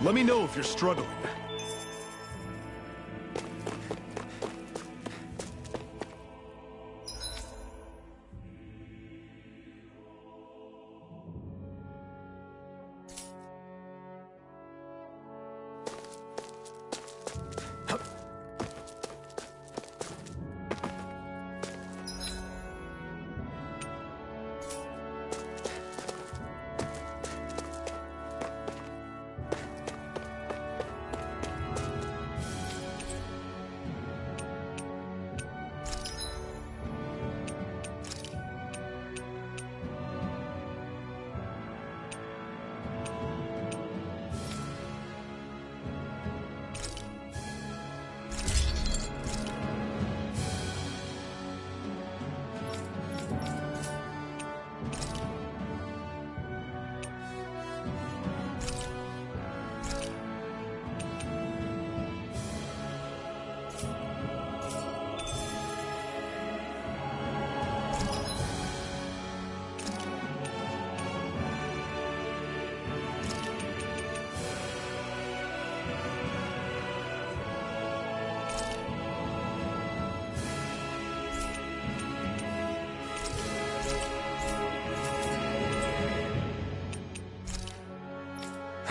Let me know if you're struggling.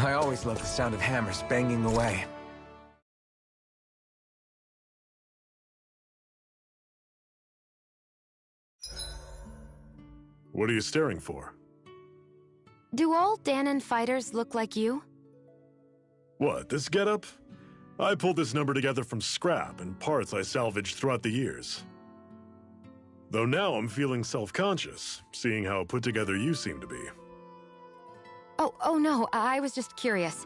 I always love the sound of hammers banging away. What are you staring for? Do all Danon fighters look like you? What, this getup? I pulled this number together from scrap and parts I salvaged throughout the years. Though now I'm feeling self-conscious, seeing how put together you seem to be. Oh no, I was just curious.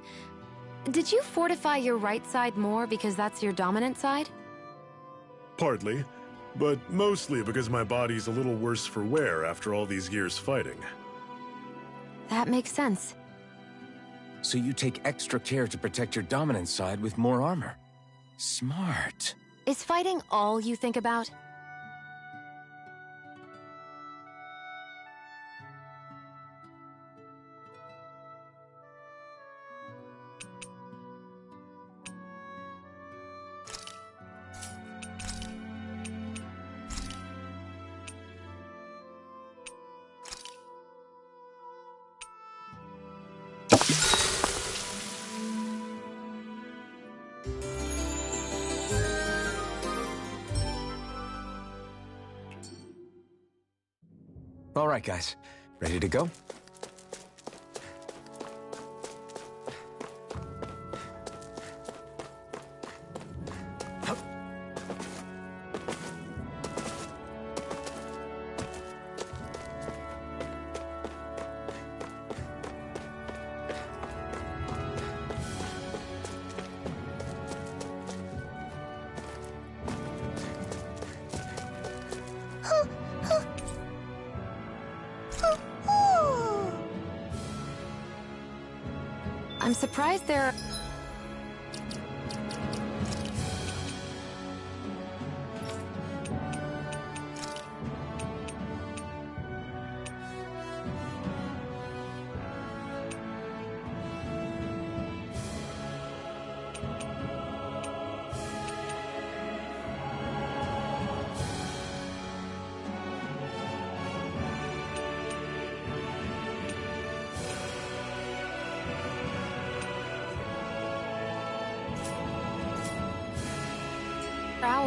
Did you fortify your right side more because that's your dominant side? Partly, but mostly because my body's a little worse for wear after all these years fighting. That makes sense. So you take extra care to protect your dominant side with more armor. Smart. Is fighting all you think about? All right, guys. Ready to go? I'm surprised there...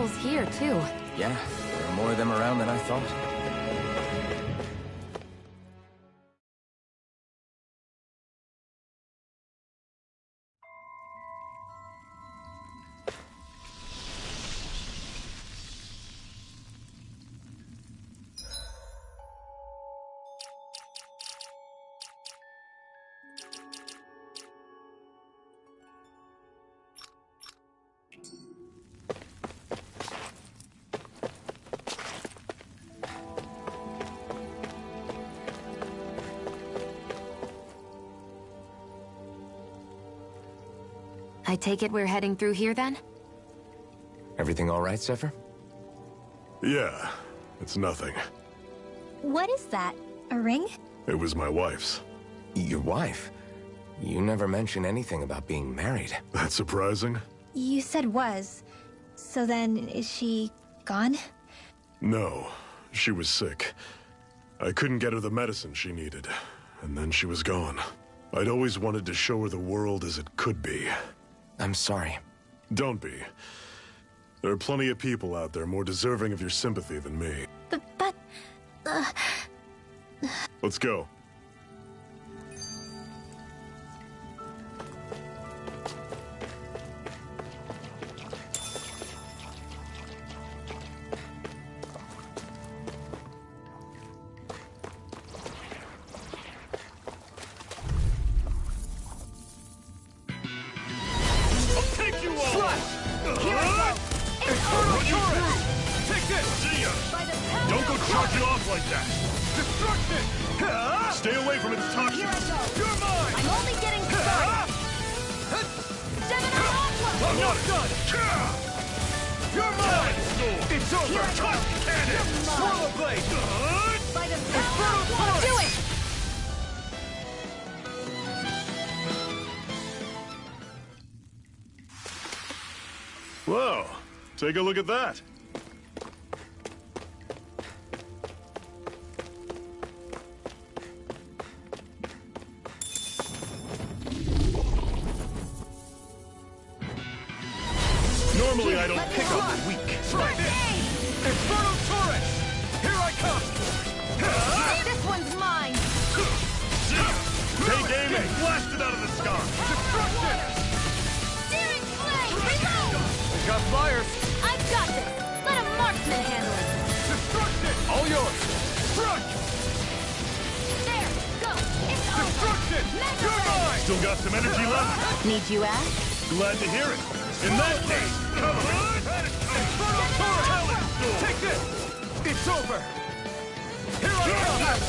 owls here, too. Yeah, there are more of them around than I thought. I take it we're heading through here, then? Everything all right, Zephyr? Yeah, it's nothing. What is that? A ring? It was my wife's. Your wife? You never mention anything about being married. That's surprising. You said was. So then, is she gone? No, she was sick. I couldn't get her the medicine she needed, and then she was gone. I'd always wanted to show her the world as it could be. I'm sorry. Don't be. There are plenty of people out there more deserving of your sympathy than me. But... Let's go. Don't go charging off like that! Destruction! Stay away from its toxins! Here I go. You're mine! I'm only getting started. Seven I'm not done! You're mine! It's over! Here I go. Cannon! Swallow blade! By the Torch! Do it! Whoa! Take a look at that! Normally I don't pick up the weak. Try this! Inferno Torres! Here I come! This one's mine. Take aim and blast it out of the sky! Destruction! Searing flame. Reload. We got flyers! I've got this. Let a marksman handle it. Destruction! All yours! Front! There. Go. It's over. Destruction! Mega You're ray. mine! Still got some energy left? Need you ask? Glad to hear it. In that case, come on! Inferno Torres! Take this! It's over! Here I come!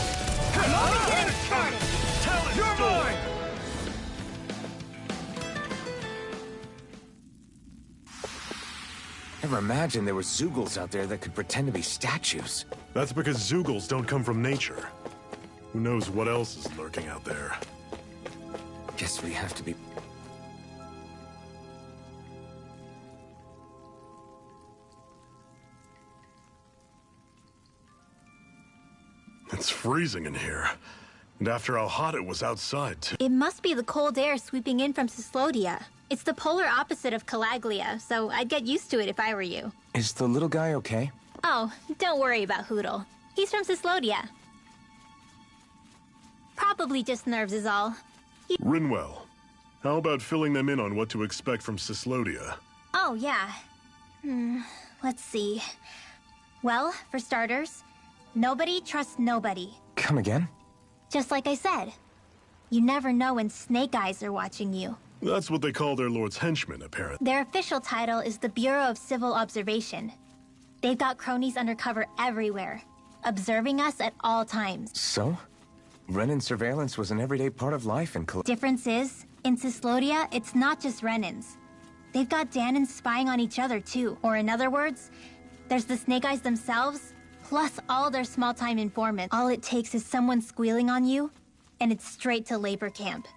I'm only getting started. Talent You're storm! mine! Never imagined there were Zoogles out there that could pretend to be statues. That's because Zoogles don't come from nature. Who knows what else is lurking out there? Guess we have to be... It's freezing in here. And after how hot it was outside, too. It must be the cold air sweeping in from Cyslodia. It's the polar opposite of Calaglia, so I'd get used to it if I were you. Is the little guy okay? Oh, don't worry about Hootle. He's from Cyslodia. Probably just nerves is all. Rinwell, how about filling them in on what to expect from Cyslodia? Oh, yeah. Let's see. Well, for starters, nobody trusts nobody. Come again? Just like I said. You never know when Snake Eyes are watching you. That's what they call their lord's henchmen, apparently. Their official title is the Bureau of Civil Observation. They've got cronies undercover everywhere, observing us at all times. So? Renan surveillance was an everyday part of life in Difference is, in Cyslodia, it's not just Renans. They've got Danans spying on each other too. Or in other words, there's the Snake Eyes themselves, plus all their small-time informants. All it takes is someone squealing on you, and it's straight to labor camp.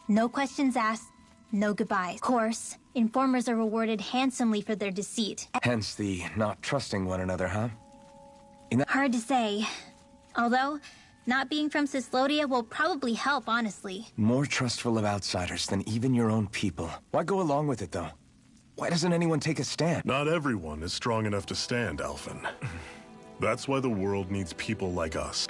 No questions asked, no goodbyes. Of course, informers are rewarded handsomely for their deceit. Hence the not trusting one another, huh? Hard to say. Although, not being from Cyslodia will probably help, honestly. More trustful of outsiders than even your own people. Why go along with it, though? Why doesn't anyone take a stand? Not everyone is strong enough to stand, Alphen. That's why the world needs people like us.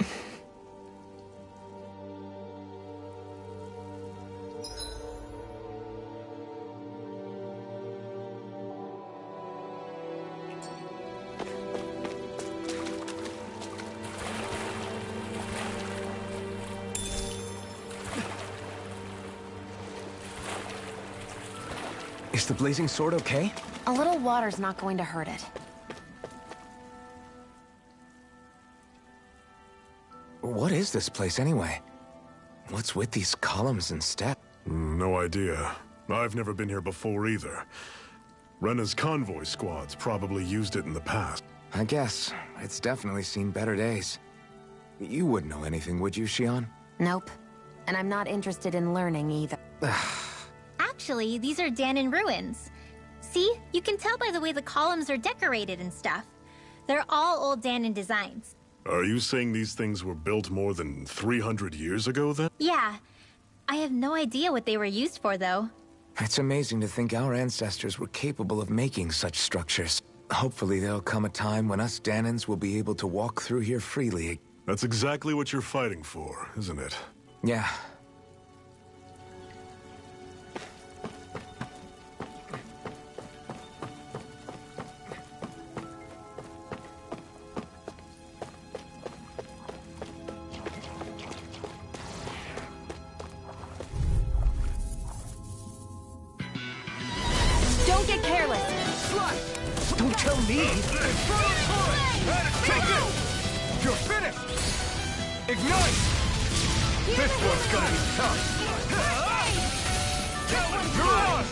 Is the blazing sword okay? A little water's not going to hurt it. What is this place, anyway? What's with these columns and steps? No idea. I've never been here before either. Rena's convoy squads probably used it in the past. I guess. It's definitely seen better days. You wouldn't know anything, would you, Shion? Nope. And I'm not interested in learning either. Actually, these are Danon ruins. See? You can tell by the way the columns are decorated and stuff. They're all old Danon designs. Are you saying these things were built more than 300 years ago, then? Yeah. I have no idea what they were used for, though. It's amazing to think our ancestors were capable of making such structures. Hopefully there'll come a time when us Danons will be able to walk through here freely. That's exactly what you're fighting for, isn't it? Yeah. Don't get careless. Don't tell me! Take it! You're finished! Ignite! This one's gonna be tough! Mirage!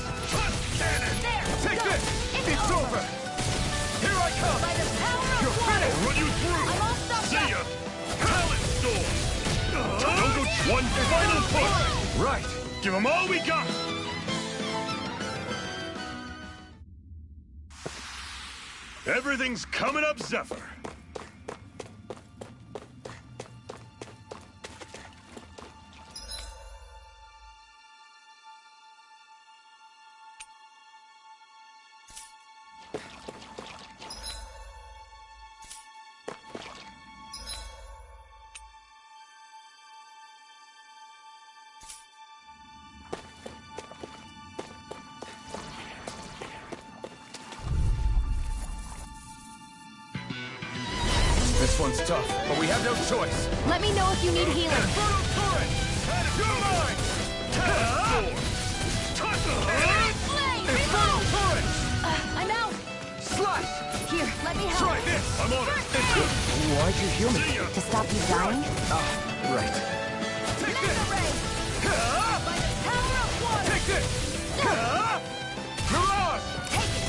Take this! It's over! Here I come! You're finished! Run you through! See ya! Talent Storm! Don't go one final push! Right! Give them all we got! Everything's coming up, Zephyr! This one's tough, but we have no choice. Let me know if you need healing. Inferno Torrent! You're mine! Inferno Torrent! I'm out. Slash! Here, let me help. Try this! I'm on it! It's good! Why'd you heal me? See ya! To stop you dying? Right. Take this! By the power of water. Take this! Mirage! Take it.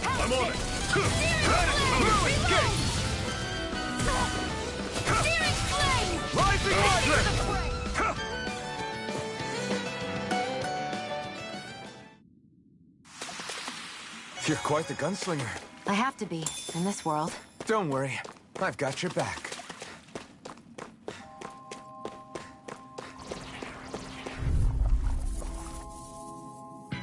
I'm on it! Blue escape! Searing flame. Rising Wyvern! You're quite the gunslinger. I have to be, in this world. Don't worry. I've got your back.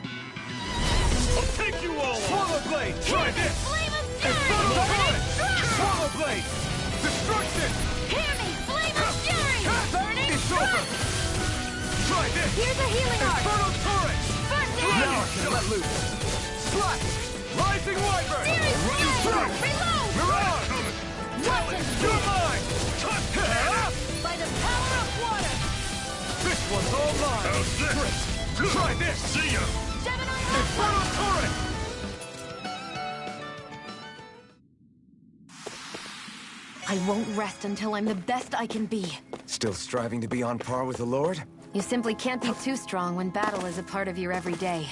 I'll take you all on! Swallow Blade! Try this! Flame of Inferno fury. Torrent! Swallow Blade! Destruction! Hear me, flame of fury. Burning It's over! Try this! Here's a healing arc. Inferno Torrent! First Now I aid. can let loose! Slash! Rising Wyvern! Searing Run you flame. through! Reload. Mirage! Talent You're mine! by the power of water. This one's all mine! How's this? Try this! See ya! Gemini Inferno Torrent! I won't rest until I'm the best I can be. Still striving to be on par with the Lord? You simply can't be too strong when battle is a part of your everyday.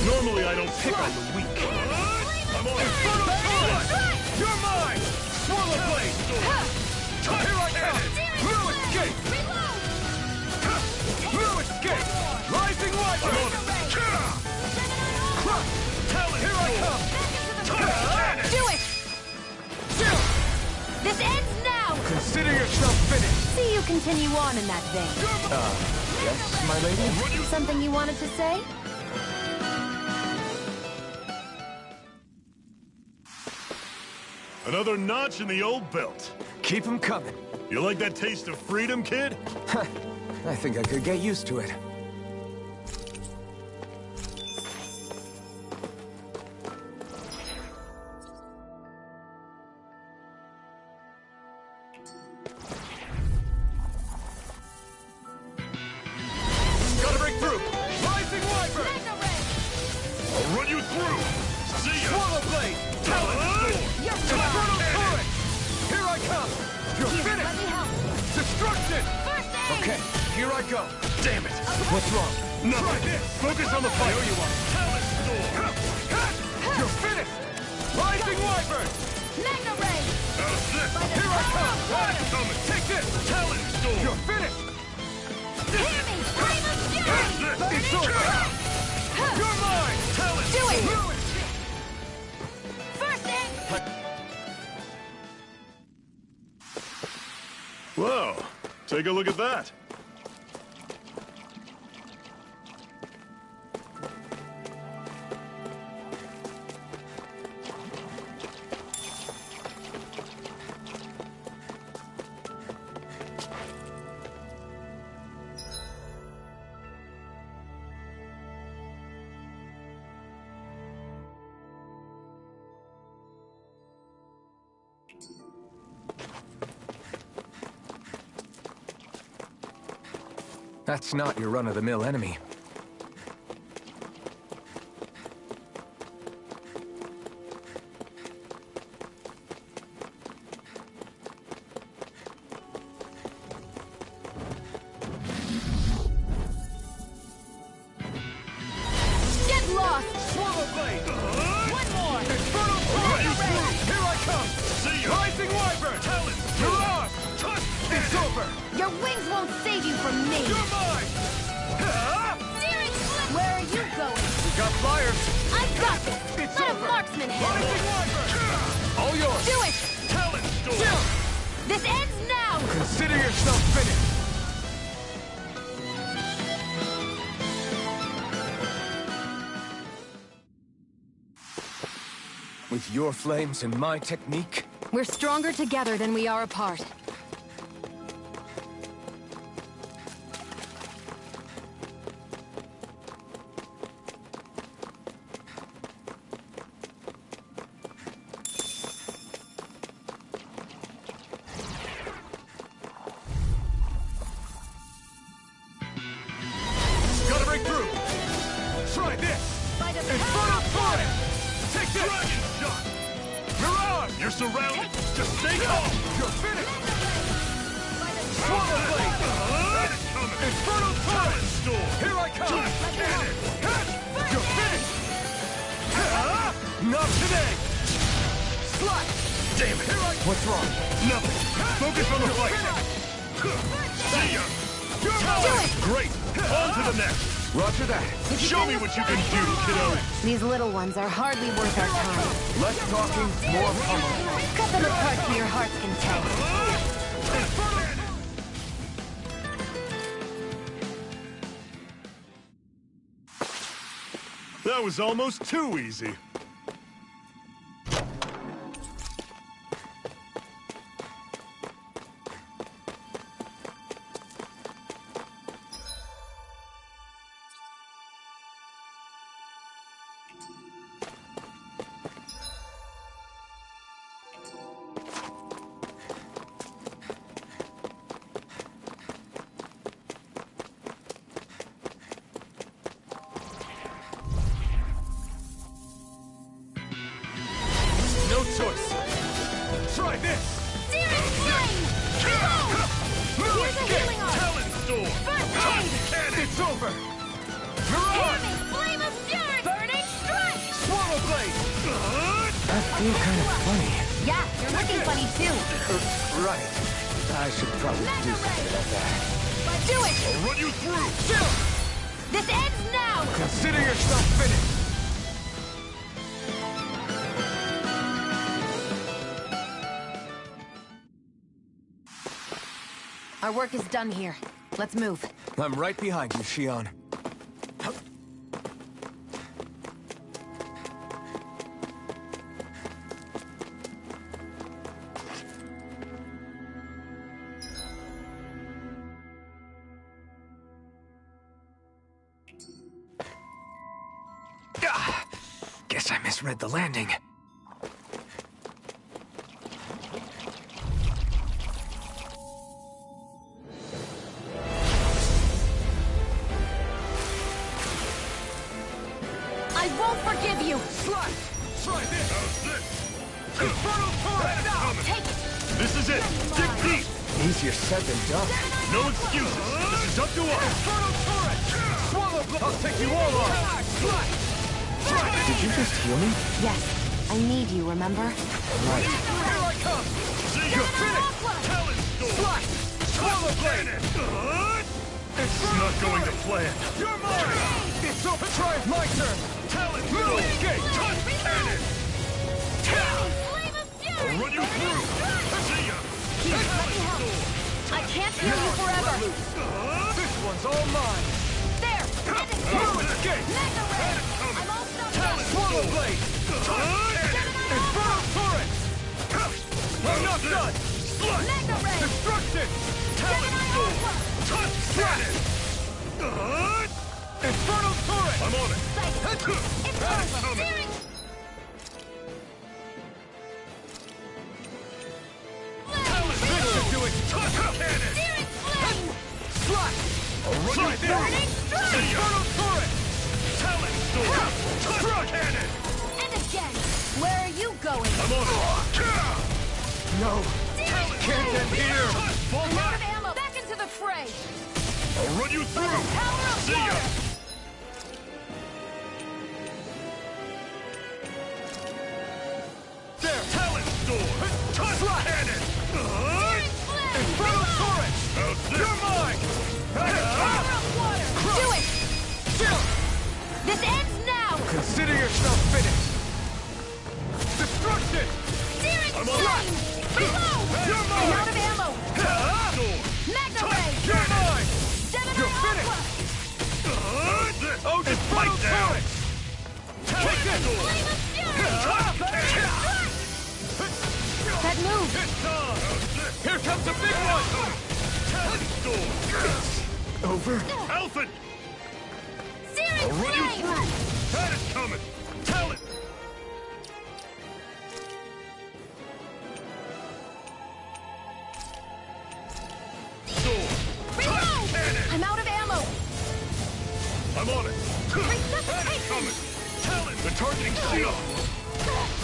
Normally I don't pick on the weak. I'm on it! Inferno Torrent! You're mine! Swallow Blade! Here I come! Blue escape! Blue escape! Rising Wyvern! I'm on it! Here I come! Do it! This ends now! Consider yourself finished! See you continue on in that vein. Yes, my lady? Something you wanted to say? Another notch in the old belt. Keep 'em coming. You like that taste of freedom, kid? I think I could get used to it. I'll run you through! See ya! Swallow Blade! Talon Storm! Infernal Turret! Here I come! You're finished! Let me help. Destruction! First aid! Okay, here I go. Damn it! What's wrong? Nothing. Focus on the fight. There you are. Talon Storm! You're finished! Rising Wyvern! Magna Ray! How's this? Here I come! I'm coming! Take this! Talon Storm! You're finished! Hear me! Flame of Fury! It's over! You're mine! Talon Do it! Storm! First aid! Whoa, take a look at that. That's not your run-of-the-mill enemy. Get lost! Swallow Blade! One more! Infernal Torrent! Here I come! See ya! Rising Wyvern! Talon! Mirage! It's over! Your wings won't save you from me! You're mine! Searing Flip! Where are you going? We got flyers! I got this! It's Let over! a marksman handle it! Rising Wyvern! All yours! Do it! Talon Storm! This ends now! Consider yourself finished! With your flames and my technique, We're stronger together than we are apart. Gotta break through! Try this! By the Infernal Torrent! Take this! Dragon Shot! Mirage! You're surrounded! Just stay calm! You're finished! Swallow Blade! Infernal Torrent! Storm! Here I come! Cannon! You're finished! Not today! Slap! Damn it! What's wrong? Nothing! Focus on the fight! See ya! Do it! Great! On to the next! roger that. Show me what you can do, kiddo! These little ones are hardly worth our time. Less talking, more pummeling. Cut them apart to your heart's content. That was almost too easy. No choice! Try this! Searing Flame! Here's a healing arm! Talon Storm! First aid! Cannon! It's over! Hear Mirage! me! Flame of Fury! Burning Strike! Swallow Blade! I feel kind of funny. Yeah, you're looking funny too. Right. I should probably do something about that. Do it! I'll run you through! This ends now! Consider yourself finished! Our work is done here. Let's move. I'm right behind you, Shion. Guess I misread the landing. I won't forgive you! Slash! Try this! How's this? Infernal turret! Take it! This is it! Dig deep! Easier said than done. No excuses! This is up to us! Infernal turret! Swallow blow! I'll take you all on! Slash! Try this! Did you just heal me? Yes, I need you, remember? Right. Here I come! See You're ya! finished! Talon Storm! Slash! Swallow blade! It's not going to plan. You're mine! It's over! Try it, my turn! Talon No Storm! escape! Touch cannon! Flame of I'll Fury! run you through! See ya! Let me help. I can't heal you forever! This one's all mine! There! No escape! Mega Ray! I'm all stuck up! Swallow blade! Infernal turret! I'm not done! Mega Ray! Destruction! Talon Storm! Touch cannon! Infernal turret! I'm on it! It's over! Fury! This should do it! Touch cannon! Searing Flame! Slash! Try this! Burning Strike! See ya! Infernal turret! Talon Storm! Touch cannon! And again! Where are you going? I'm on it! No! Searing Can't Flame! end here! Fall I'm out back! of ammo! Back into the fray! I'll run you through! Power of See ya! water! There! Talon Storm! Touch cannon! Searing Flame! Infernal turret! How's this? You're mine! Power of water! Do it! Chill! This ends now! Consider yourself finished! Destruction! Searing I'm on Flame! Reload! You're I'm mine! out of ammo! Storm! Mega Ray! You're mine! Gemini You're finished! Aqua! How's this? Oh, It's infernal fight down! turret! Talon Storm! Flame of Fury! Touch cannon! That move! It's on! How's this? Here comes a big one! Talon Storm! Over? Alpha! Searing I'll run you Flame! through! That is coming! Talon! Storm! Reload! Touch cannon! I'm out of ammo! I'm on it! That is Resuscitation! coming! Talon! They're targeting Shield!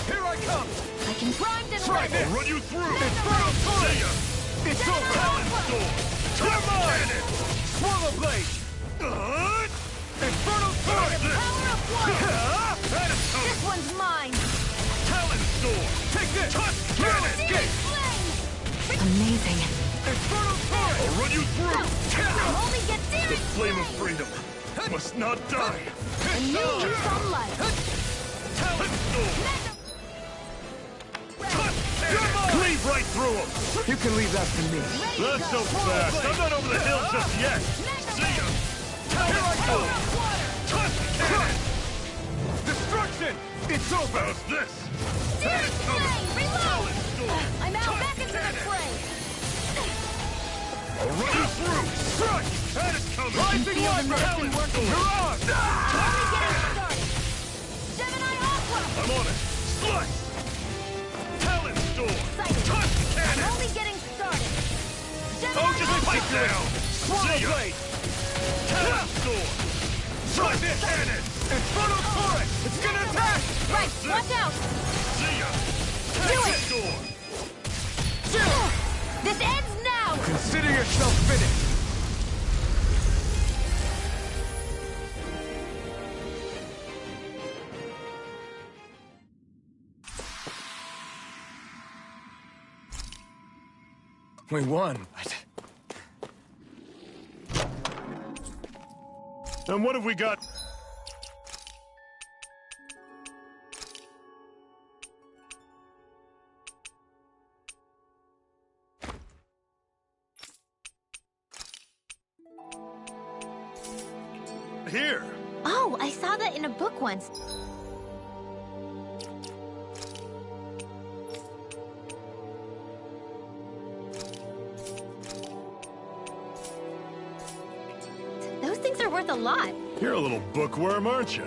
Here I come! I can primed and Try ready! this! I'll run you through! Infernal See turret! ya! It's Gemini over! Talon Aqua! Storm! You're Touch mine! cannon! Swallow blade! Infernal turret! Power of water! That is coming! This one's mine! Talon Storm! Take this! Touch No cannon! escape! Flame! Amazing! Infernal turret! I'll run you through! I'll only get The Searing flame of freedom must not die! a new lease on life! Talon Storm! Mega Touch cannon! Cleave right through him! You can leave that to me. That's so fast! I'm not over the hill just yet! See ya! Talon Storm! Touch cannon! Destruction! It's over! How's this? Searing That is coming! Flame! Reload! Talon Storm! I'm out Touch back into the cannon! fray! I'll run you through! Strike! That is coming! Rising feel the Wiper! medicine working. You're on! Only getting started! Gemini Aqua! I'm on it! Slice! Talon Storm! Excited. Touch I'm cannon! only getting started! Gemini Oh, just Aqua! fight down! Swallow See ya! blade! Talon Storm! Touch cannon! Infernal turret! It's gonna attack! Right, watch out! See ya! Do Talon it! Storm! This ends now! Consider yourself finished! We won. And what have we got? Here! Oh, I saw that in a book once. Those things are worth a lot. You're a little bookworm, aren't you?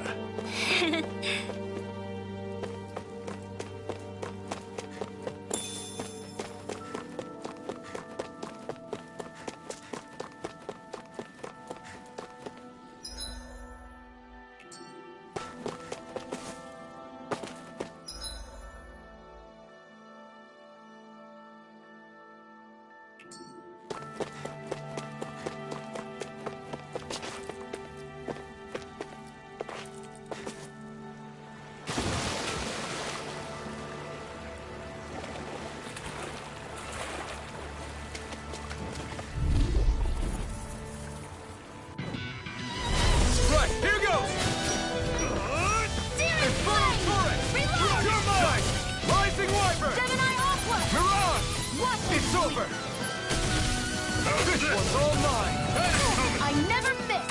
This one's all mine! I never miss!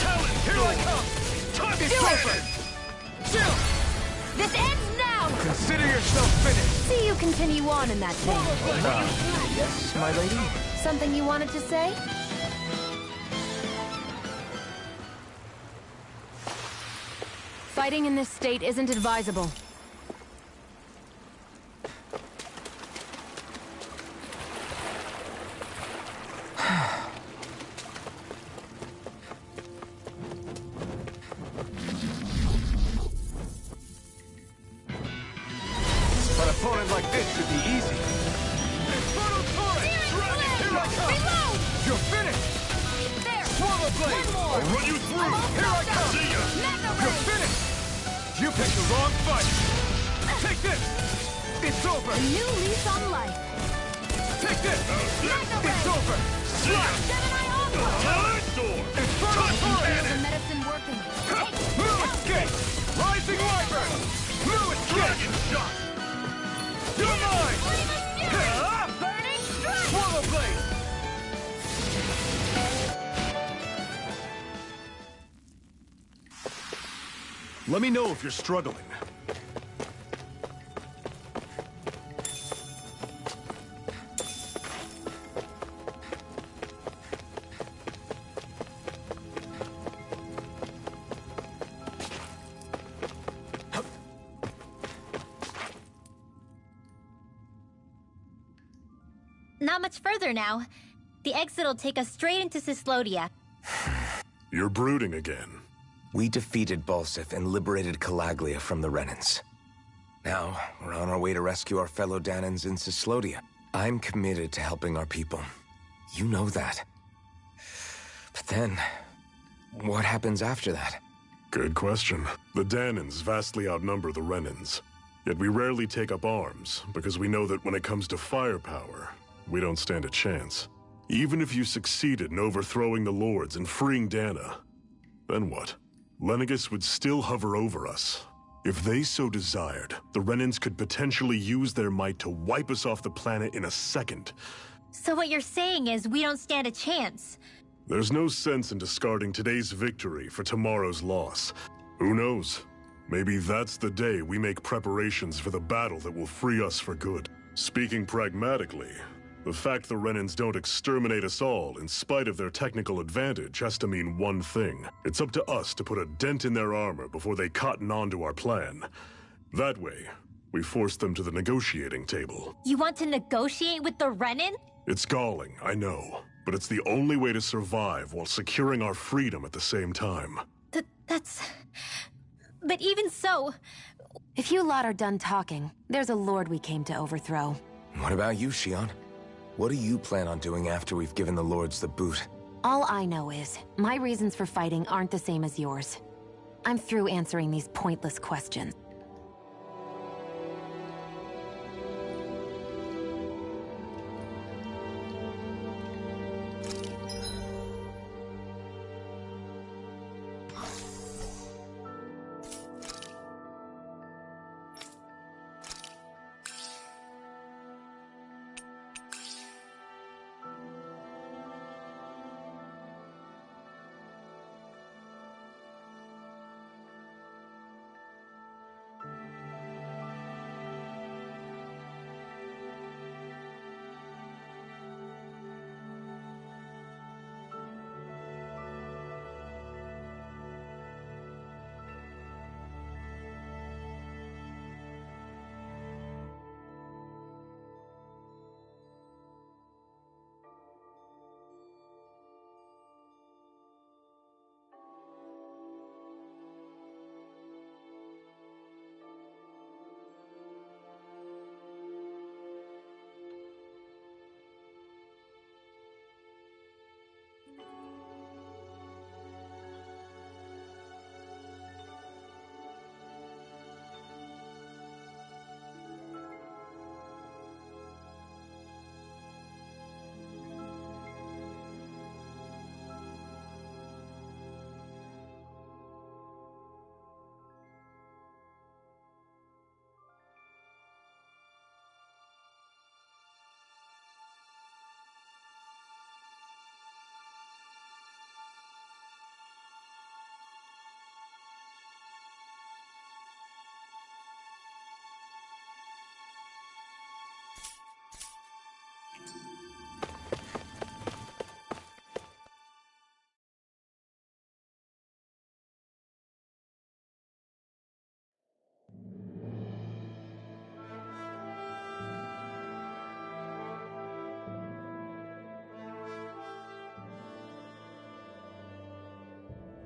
Talon, here I come! Time is over! Chill! This ends now! Consider yourself finished! See you continue on in that vein. Yes, my lady? Something you wanted to say? Fighting in this state isn't advisable. An opponent like this should be easy. Infernal Torrent! Here I come! Reload! You're finished! There! Swallow Blade! One more! I'll run you through! Here I come! See ya! Mega You're Ray! finished! You picked the wrong fight! Take this! It's over! A new lease on life. Take this! Mega Ray! It's over! See ya! Gemini Aqua! Time door! Infernal Feel Torrent! the medicine working. New escape! Rising Wyvern! New escape! Dragon shot! You're mine! Burning strike! Swallow Blade! Let me know if you're struggling. Not much further now. The exit'll take us straight into Cyslodia. You're brooding again. We defeated Balsif and liberated Calaglia from the Renans. Now, we're on our way to rescue our fellow Danans in Cyslodia. I'm committed to helping our people. You know that. But then, what happens after that? Good question. The Danans vastly outnumber the Renans. Yet we rarely take up arms, because we know that when it comes to firepower, we don't stand a chance. Even if you succeeded in overthrowing the Lords and freeing Dana, then what? Lenegis would still hover over us. If they so desired, the Renans could potentially use their might to wipe us off the planet in a second. So what you're saying is we don't stand a chance. There's no sense in discarding today's victory for tomorrow's loss. Who knows? Maybe that's the day we make preparations for the battle that will free us for good. Speaking pragmatically, the fact the Renans don't exterminate us all in spite of their technical advantage has to mean one thing. It's up to us to put a dent in their armor before they cotton on to our plan. That way, we force them to the negotiating table. You want to negotiate with the Renan? It's galling, I know, but it's the only way to survive while securing our freedom at the same time. That's... But even so... If you lot are done talking, there's a lord we came to overthrow. What about you, Shion? What do you plan on doing after we've given the Lords the boot? All I know is, my reasons for fighting aren't the same as yours. I'm through answering these pointless questions.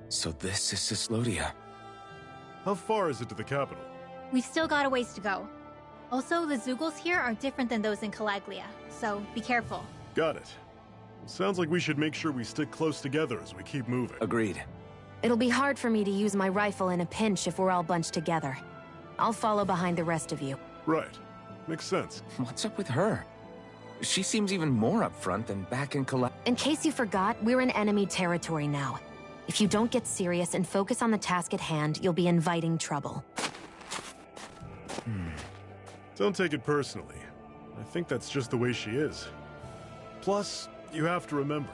So this is Cislodia. How far is it to the capital? We've still got a ways to go. Also, the Zeugles here are different than those in Calaglia, so be careful. Got it. Sounds like we should make sure we stick close together as we keep moving. Agreed. It'll be hard for me to use my rifle in a pinch if we're all bunched together. I'll follow behind the rest of you. Right. Makes sense. What's up with her? She seems even more upfront than back in In case you forgot, we're in enemy territory now. If you don't get serious and focus on the task at hand, you'll be inviting trouble. Don't take it personally. I think that's just the way she is. Plus, you have to remember,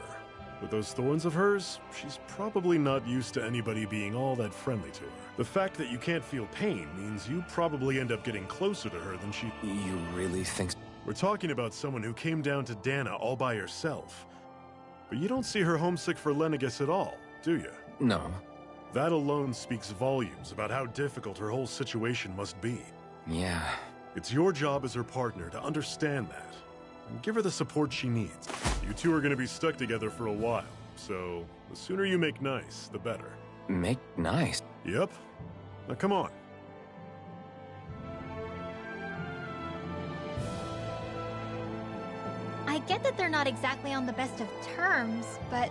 with those thorns of hers, she's probably not used to anybody being all that friendly to her. The fact that you can't feel pain means you probably end up getting closer to her than she... You really think... We're talking about someone who came down to Dana all by herself. But you don't see her homesick for Lenegis at all, do you? No. That alone speaks volumes about how difficult her whole situation must be. Yeah. It's your job as her partner to understand that, and give her the support she needs. You two are going to be stuck together for a while, so the sooner you make nice, the better. Make nice? Yep. Now come on. I get that they're not exactly on the best of terms, but...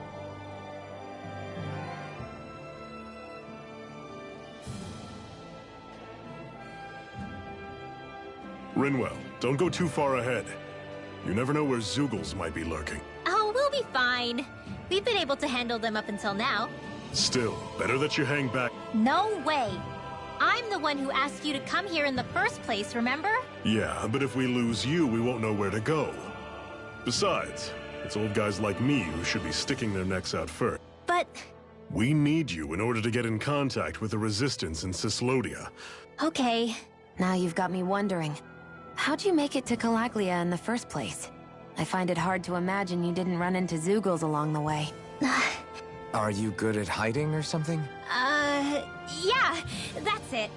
Rinwell, don't go too far ahead. You never know where Zeugles might be lurking. Oh, we'll be fine. We've been able to handle them up until now. Still, better that you hang back. No way. I'm the one who asked you to come here in the first place, remember? Yeah, but if we lose you, we won't know where to go. Besides, it's old guys like me who should be sticking their necks out first. But... We need you in order to get in contact with the Resistance in Cislodia. Okay. Now you've got me wondering. How'd you make it to Calaglia in the first place? I find it hard to imagine you didn't run into Zeugles along the way. Are you good at hiding or something? Yeah, that's it.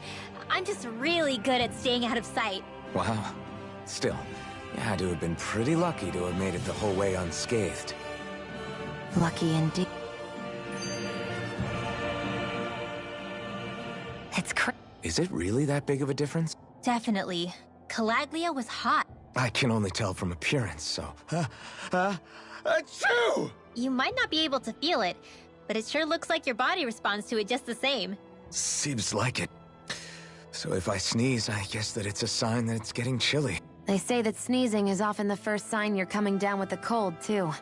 I'm just really good at staying out of sight. Wow. Still, you had to have been pretty lucky to have made it the whole way unscathed. Lucky indeed. It's Is it really that big of a difference? Definitely. Calaglia was hot. I can only tell from appearance, so... Achoo! You might not be able to feel it, but it sure looks like your body responds to it just the same. Seems like it. So if I sneeze, I guess that it's a sign that it's getting chilly. They say that sneezing is often the first sign you're coming down with the cold, too.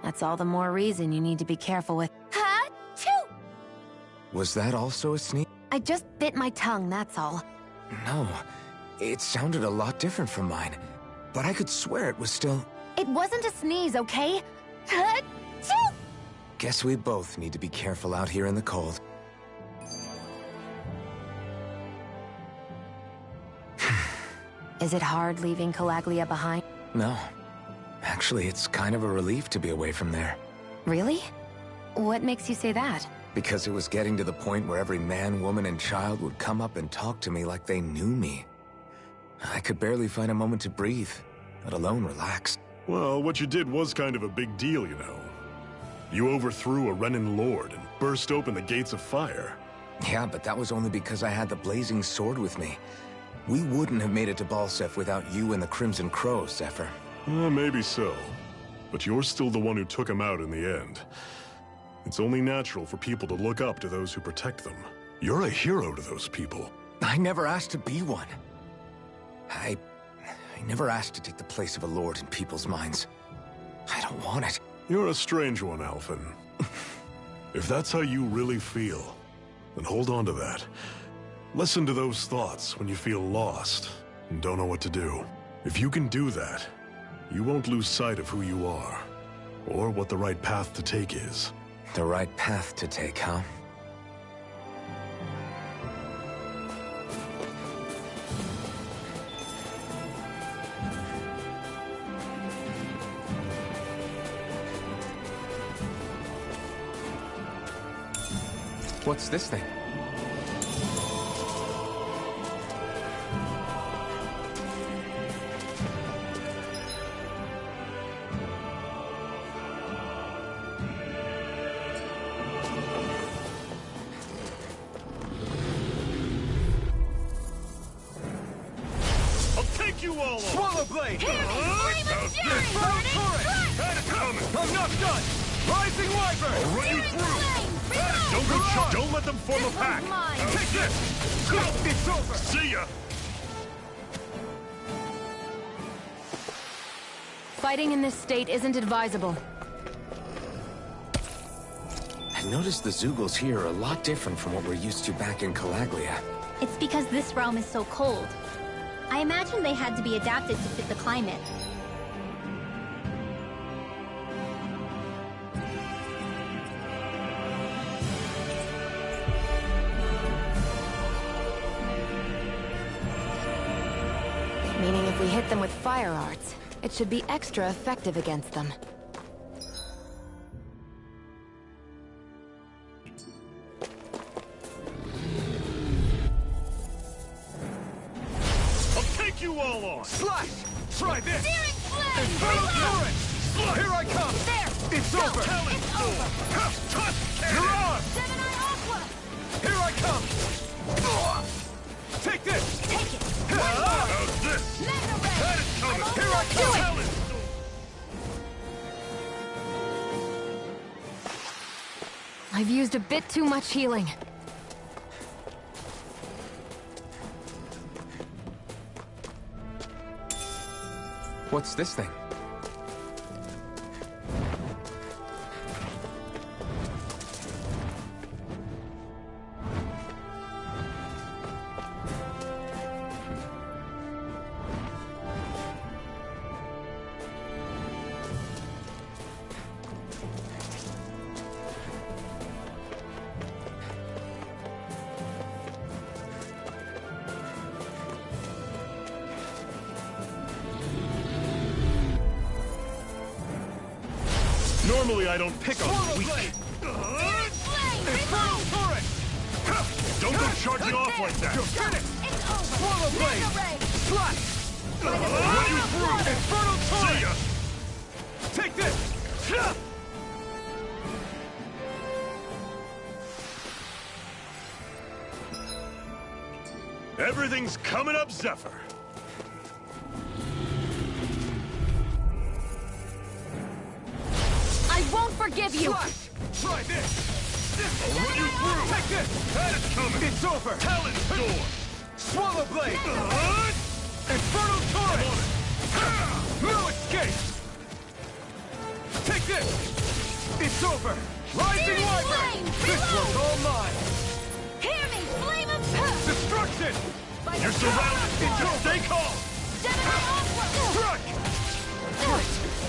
That's all the more reason you need to be careful with. Ha-choo! Was that also a sneeze? I just bit my tongue, that's all. No. It sounded a lot different from mine. But I could swear it was still... It wasn't a sneeze, okay? Ha-choo! Guess we both need to be careful out here in the cold. Is it hard leaving Calaglia behind? No. Actually, it's kind of a relief to be away from there. Really? What makes you say that? Because it was getting to the point where every man, woman, and child would come up and talk to me like they knew me. I could barely find a moment to breathe, let alone relax. Well, what you did was kind of a big deal, you know. You overthrew a Renan lord and burst open the gates of fire. Yeah, but that was only because I had the blazing sword with me. We wouldn't have made it to Balsef without you and the Crimson Crow, Zephyr. Maybe so. But you're still the one who took him out in the end. It's only natural for people to look up to those who protect them. You're a hero to those people. I never asked to be one. I never asked to take the place of a lord in people's minds. I don't want it. You're a strange one, Alphen. If that's how you really feel, then hold on to that. Listen to those thoughts when you feel lost and don't know what to do. If you can do that, you won't lose sight of who you are, or what the right path to take is. The right path to take, huh? What's this thing? you all on! Swallow blade! Flame of Fury! Infernal turret! Had it coming! I'm not done! Rising Wyvern! I'll run you through! Don't let them form a pack. Take this! It's over! See ya. Fighting in this state isn't advisable. I noticed the Zeugles here are a lot different from what we're used to back in Calaglia. It's because this realm is so cold. I imagine they had to be adapted to fit the climate. Meaning if we hit them with fire arts, it should be extra effective against them. I'll take you all on! Slash! Try this! Searing flame! Infernal turret! Here I come! There! It's Go! over! It's over! You're on! Gemini Aqua! Here I come! Take this! Take it! How's this? Mega Ray! Had it coming! I'm Here I almost come! to it. Talent! I've used a bit too much healing. What's this thing? Normally I don't pick on Swallow weak. blade! Flame! Infernal turret! Don't go charging off like that. You're finished! It's over! Swallow blade! Mega Ray! Slash! Run you through. Infernal See turret! ya. Take this! Everything's coming up, Zephyr. I won't forgive you! Slash! Try this! I'll run you through. Take this! Had it coming. It's over! Talent door. Swallow blade! Infernal turret! No escape! Take this! It's over! Rising Searing Wyvern! flame! This Reload! one's all mine! Hear me! Flame of Fury! Destruction! You're surrounded. Just stay calm. Gemini Aqua! Strike!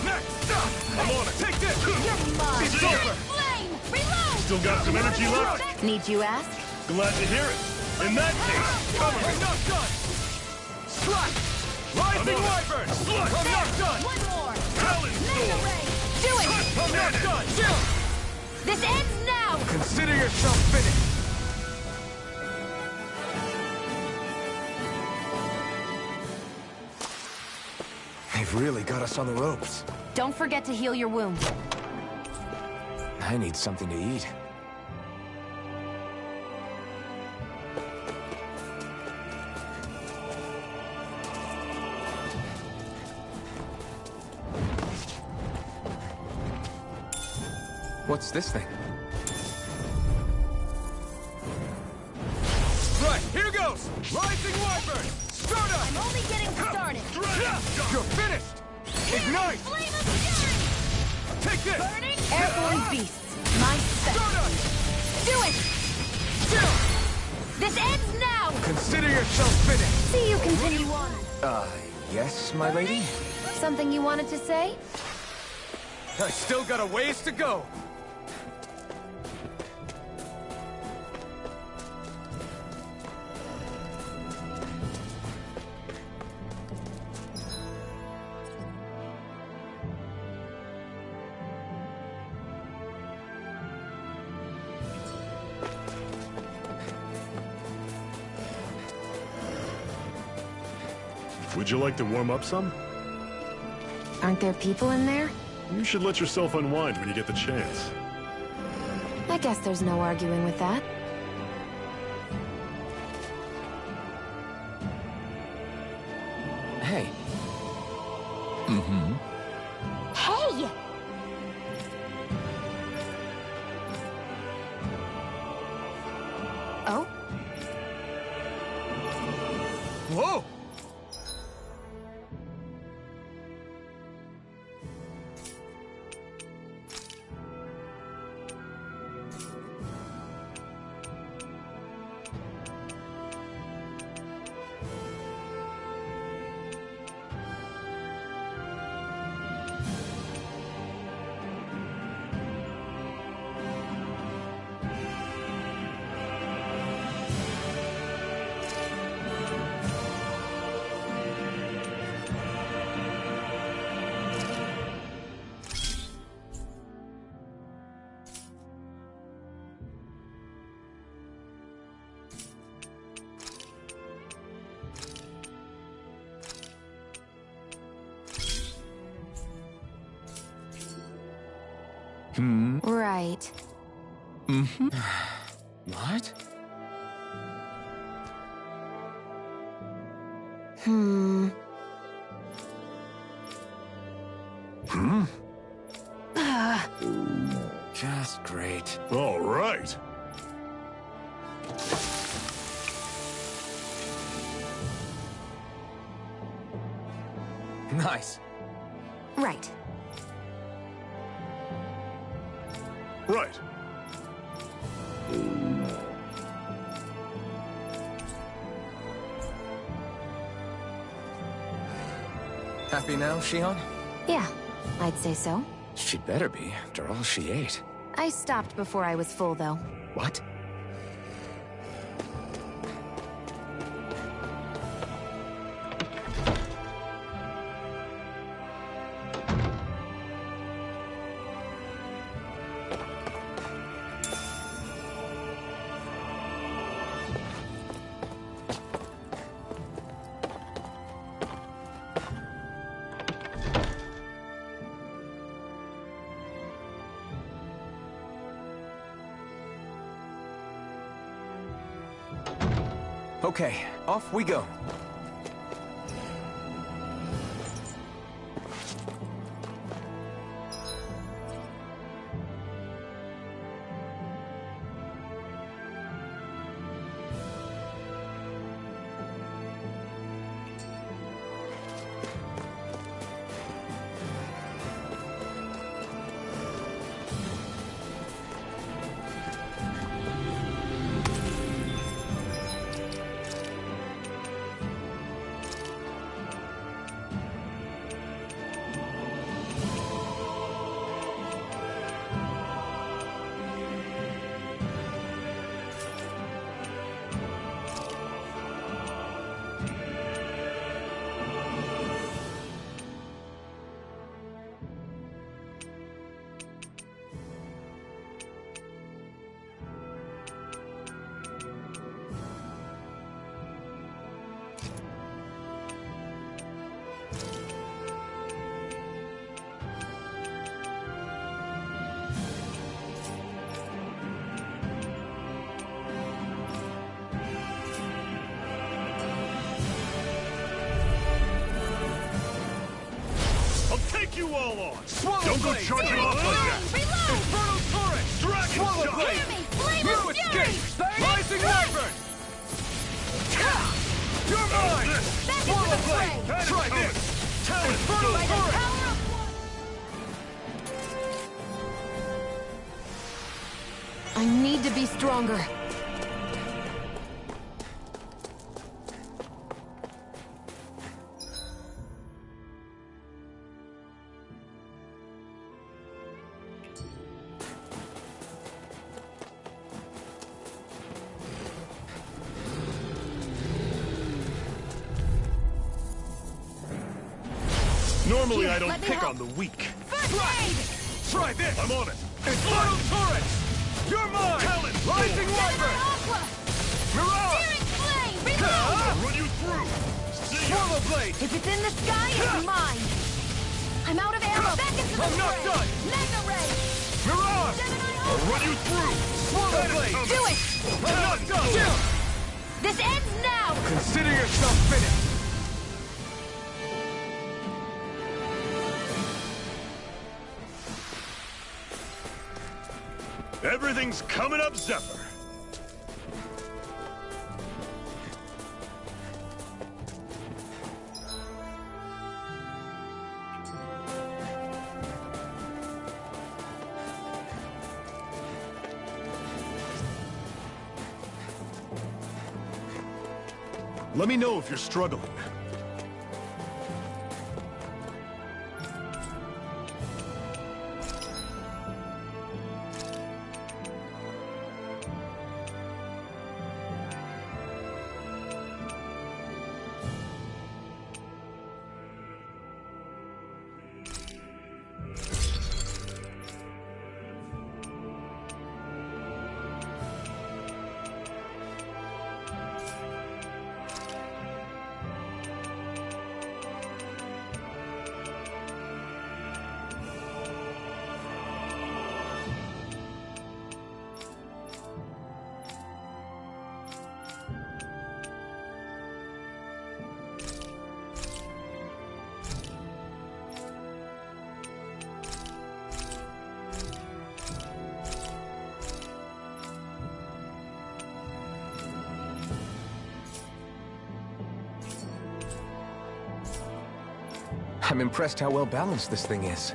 Next! I'm on it! Take this! You're mine! It's See ya. over! Flame! Reload! Still got some energy left. Need you ask? Glad to hear it. In that case, cover I'm me. not done! Slash! Rising I'm on it. Wyvern! Slash. I'm not done! One more! Talent Mega door. Ray! Do it! I'm not done! Chill! This ends now! Consider yourself finished! They've really got us on the ropes. Don't forget to heal your wounds. I need something to eat. What's this thing? Right, here goes! Rising Wyvern! Start up! I'm only getting started! You're finished! Ignite! Flame of Fury! Take this! Burning! Airborne beasts. My spec. Start up! Do it! Chill! This ends now! Consider yourself finished! See you continue on. Yes, my lady? Something you wanted to say? I still got a ways to go! Would you like to warm up some? Aren't there people in there? You should let yourself unwind when you get the chance. I guess there's no arguing with that. Hey, Hey! Oh? Whoa! Right. What? Just great. All right. Nice. Right. Right. Happy now, Shion? Yeah, I'd say so. She'd better be, after all she ate. I stopped before I was full, though. What? Okay, off we go. You all on! Swallow Don't go blade. charging off like that! Reload! Infernal Torrent! Dragon Swallow shot! blade! Hear me! Flame You of fury! escape! Rising Wyvern! You're mine! Back into Swallow the fray! blade! Try this! Infernal By the Torrent! power of one! I need to be stronger. Normally Here, I don't let me pick help. on the weak. First aid! Try this! I'm on it! Infernal Torrent! You're mine! Talon! Rising Gemini Wyvern! Aqua! Mirage! Searing flame! Reload! I'll run you through! See ya! Swallow blade! If it's in the sky, it's mine! I'm out of ammo! Back into the I'm not fray! done. Mega ray! Mirage! Gemini I'll Aqua! run you through! Swallow blade! Do it! I'm not done! This ends now! Consider yourself finished! Everything's coming up, Zephyr. Let me know if you're struggling. I'm impressed how well balanced this thing is.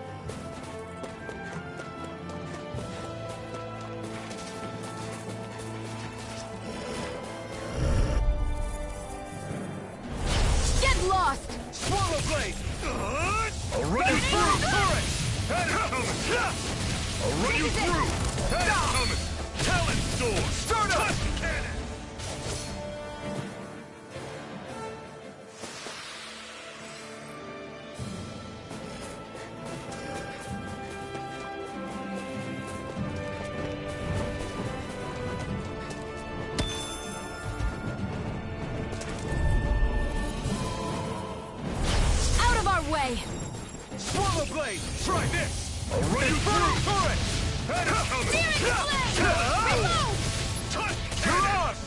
Get lost! Swallow blade! I'll run you through! Turret! Head is coming! I'll run you through! Head is coming! Talon sword! Start up! Cannon! Out of our way! Swallow blade! Try this! I'll run you through! Turret! Head is coming! Searing flame! Reload! Touch! Mirage!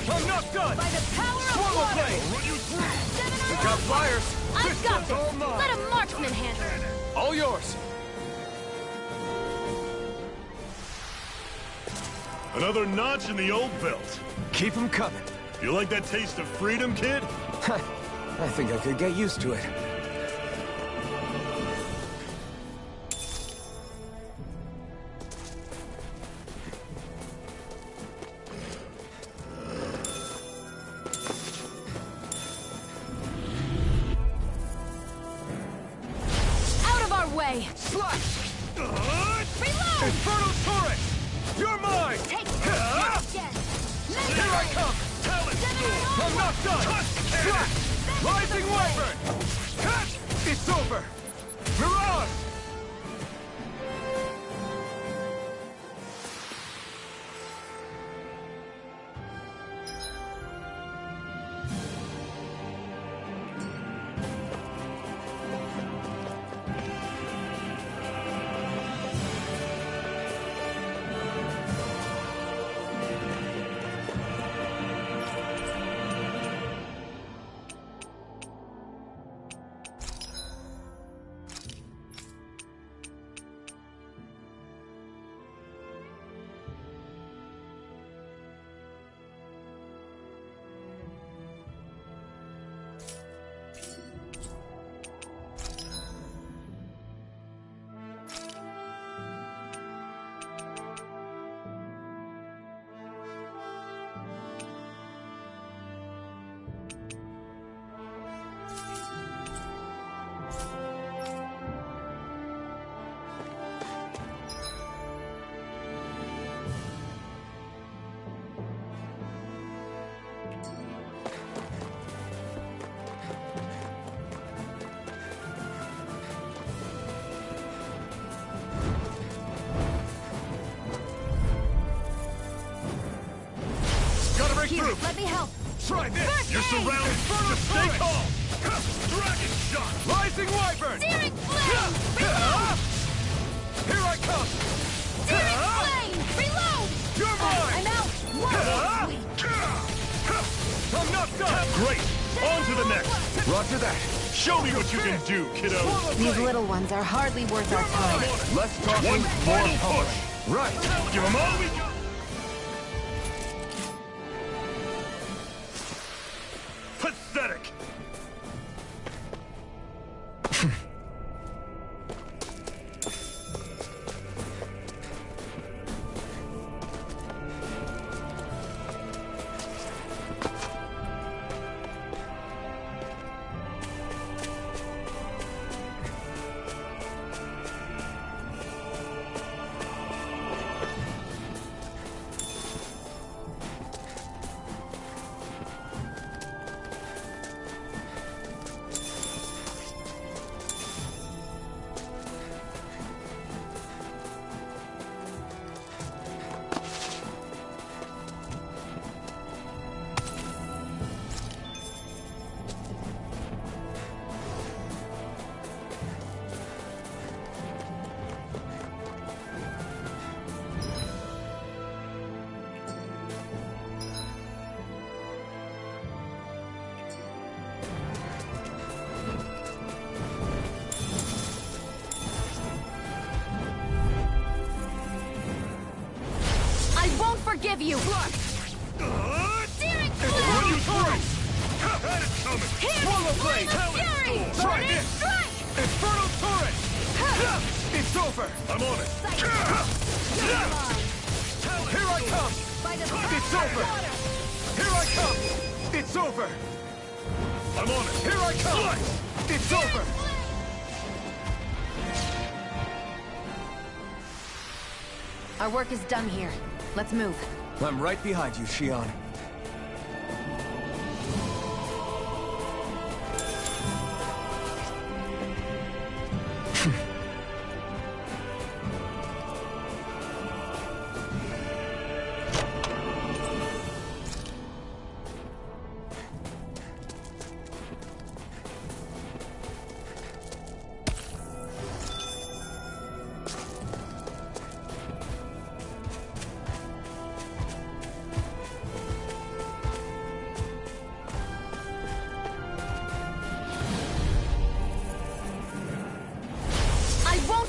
I'm not done! By the power of Swallow water! blade! I'll run you through! We got flyers! I've got one's all this! mine. Let a marksman handle it! All yours! Another notch in the old belt. Keep them coming. You like that taste of freedom, kid? I think I could get used to it. Out of our way! Slash! Reload! Infernal turret! You're mine! Take this again! Here I come! Talon sword! I'm not done! Slash! Rising wyvern! Catch! It's over! Mirage! Here, let me help! Try this! First You're aid! surrounded. Infernal Just stay turret! calm. Dragon shot! Rising wyvern! Searing flame! Reload! Here I come! Searing flame! Reload! You're mine! I'm out! One more sweep! I'm not done! Great. On to the next. Roger that. Show me what you can do, kiddo. These little ones are hardly worth our time. Less talking, One more final pummeling. push. Right! Give them all we got! Pathetic! Forgive you! Searing When you flame! throw! That is coming! Swallow blade! Fury! Try Burning this! strike! Infernal turret! It's over! I'm on it! Here I come! It's over! Here I come! It's over! I'm on it! Here I come! It's over! Our work is done here. Let's move. I'm right behind you, Shion.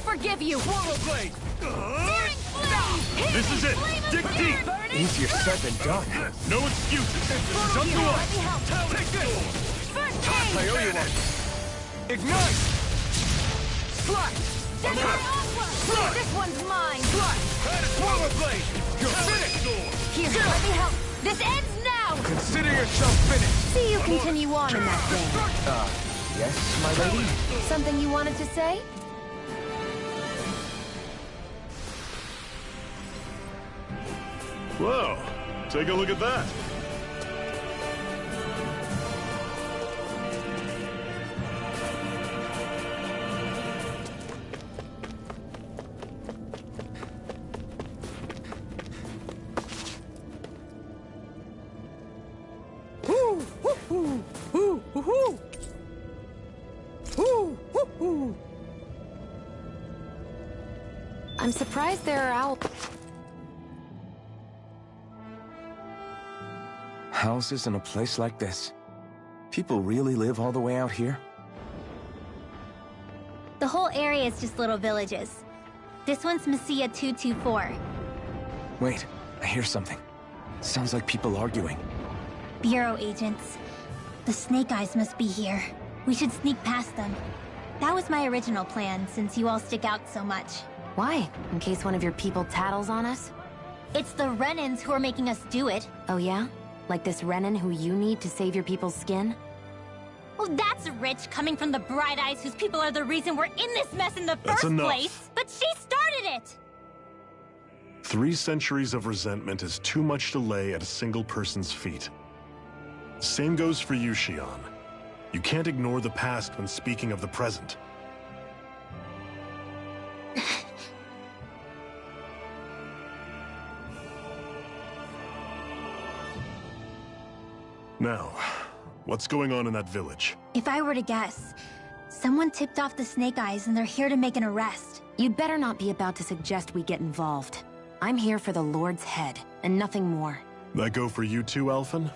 Forgive you! Swallow blade! Searing flame! This is it! Dig deep! Easier said than done. No excuses! This is up to us! Take this! First I aid! owe you one. Ignite! Slash! This Slash! This one's mine! Swallow blade! You're finished! Here, let me help! This ends now! Consider yourself finished. See you continue on in that vein. Yes, my lady? Something you wanted to say? Whoa, take a look at that. I'm surprised there are owl... Houses in a place like this. People really live all the way out here? The whole area is just little villages. This one's Messiah 224. Wait, I hear something. Sounds like people arguing. Bureau agents. The Snake Eyes must be here. We should sneak past them. That was my original plan, since you all stick out so much. Why? In case one of your people tattles on us? It's the Renans who are making us do it. Oh yeah? Like this Renan who you need to save your people's skin? Well, that's rich coming from the Bright Eyes whose people are the reason we're in this mess in the That's first enough. place. But she started it! 3 centuries of resentment is too much to lay at a single person's feet. Same goes for you, Shion. You can't ignore the past when speaking of the present. Now, what's going on in that village? If I were to guess, someone tipped off the Snake Eyes and they're here to make an arrest. You'd better not be about to suggest we get involved. I'm here for the Lord's head, and nothing more. That go for you too, Alphen?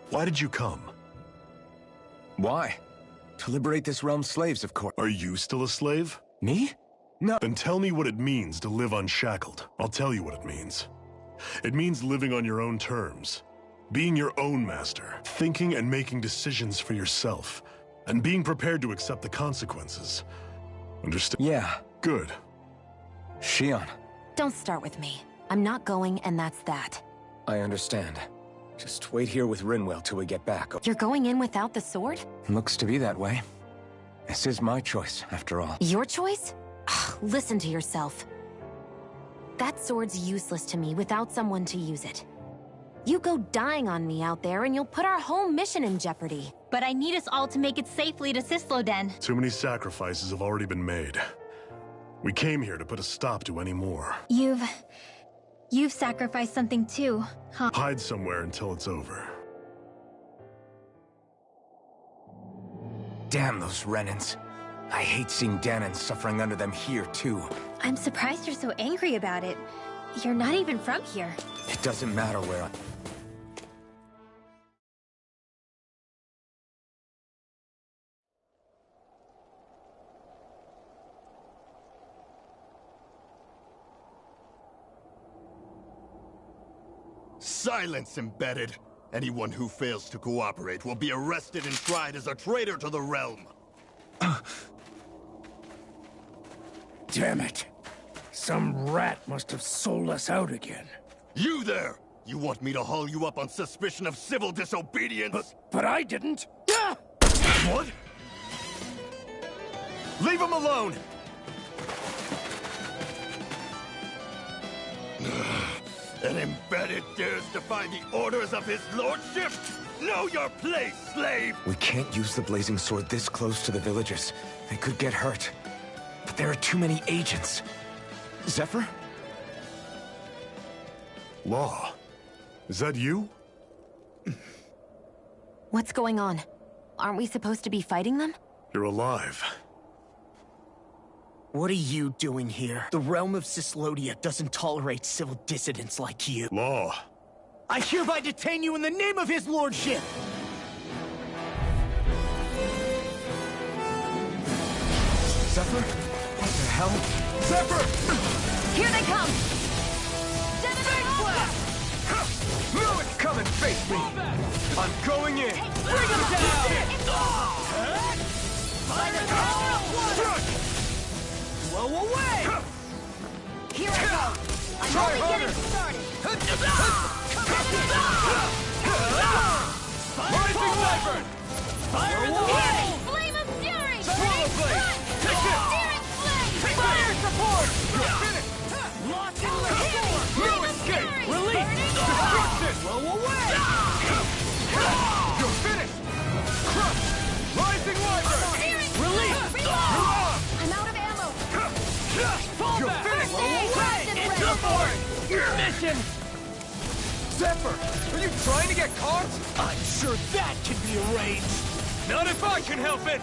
Why did you come? Why? To liberate this realm's slaves, of course. Are you still a slave? Me? No. Then tell me what it means to live unshackled. I'll tell you what it means. It means living on your own terms. Being your own master. Thinking and making decisions for yourself. And being prepared to accept the consequences. Understand? Yeah. Good. Shion, Don't start with me. I'm not going, and that's that. I understand. Just wait here with Rinwell till we get back. You're going in without the sword? Looks to be that way. This is my choice, after all. Your choice? Ugh, listen to yourself. That sword's useless to me without someone to use it. You go dying on me out there and you'll put our whole mission in jeopardy. But I need us all to make it safely to Sisloden. Too many sacrifices have already been made. We came here to put a stop to any more. You've sacrificed something too, huh? Hide somewhere until it's over. Damn those Renans. I hate seeing Danon suffering under them here, too. I'm surprised you're so angry about it. You're not even from here. It doesn't matter where I... Silence, embedded! Anyone who fails to cooperate will be arrested and tried as a traitor to the realm. Damn it. Some rat must have sold us out again. You there! You want me to haul you up on suspicion of civil disobedience? But I didn't. What? Leave him alone! An embedded dares defy the orders of his lordship? Know your place, slave! We can't use the blazing sword this close to the villagers. They could get hurt. But there are too many agents. Zephyr? Law. Is that you? What's going on? Aren't we supposed to be fighting them? You're alive. What are you doing here? The realm of Sislodia doesn't tolerate civil dissidents like you. Law. I hereby detain you in the name of his lordship! Zephyr? What the hell? Zephyr! Here they come! Know it! Come and face me! I'm going in! Bring them down! By the power of water! Blow away! Here I go! I'm Try only harder. getting started! Rising Wyvern! Fire in the way! Flame of fury! Swallow Blade! Take this! Searing flame! Fire support! You're finished! Locked in the storm! No escape! Release! Destruction! Blow away! You're finished! Crush! Rising Wyvern! Release! I'm out of ammo! You're finished! It's Go for it! Your mission! Zephyr! Are you trying to get caught? I'm sure that can be arranged! Not if I can help it!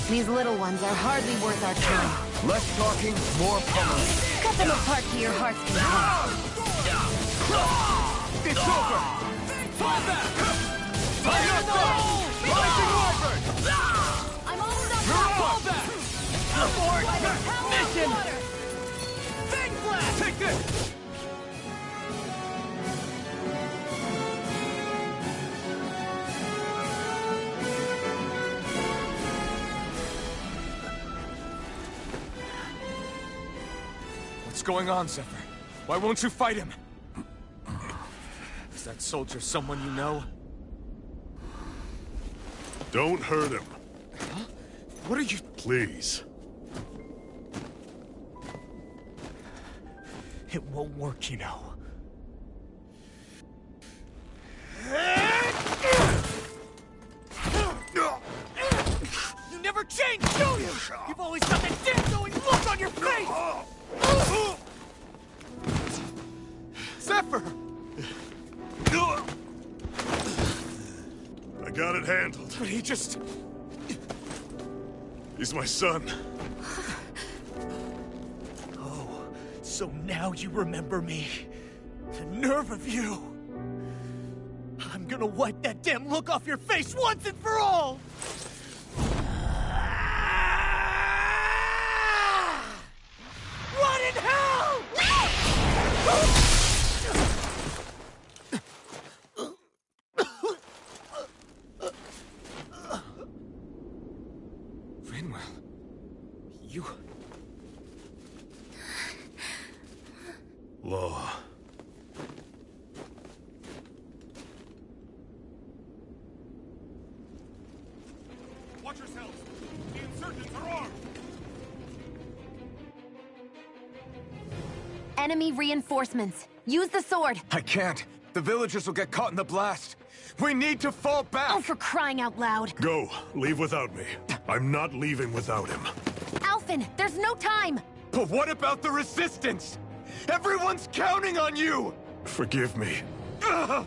These little ones are hardly worth our time. Less talking, more pummeling. Cut them apart to your heart's content. It's over! Fall back! Fire up there! Rising Wyvern! I'm almost on You're top! on! back! Abort! Mission! Big blast! Take this! What's going on, Zephyr? Why won't you fight him? Is that soldier someone you know? Don't hurt him. What are you... Please. It won't work, you know. You never change, do you? You've always got that damn-going look on your face! Zephyr! I got it handled. But he just... He's my son. Oh, so now you remember me. The nerve of you! I'm gonna wipe that damn look off your face once and for all! law. Watch yourselves! The insurgents are armed! Enemy reinforcements. Use the sword. I can't. The villagers will get caught in the blast. We need to fall back! Oh, for crying out loud. Go. Leave without me. I'm not leaving without him. Alphen, there's no time. But what about the resistance? Everyone's counting on you! Forgive me. Ugh!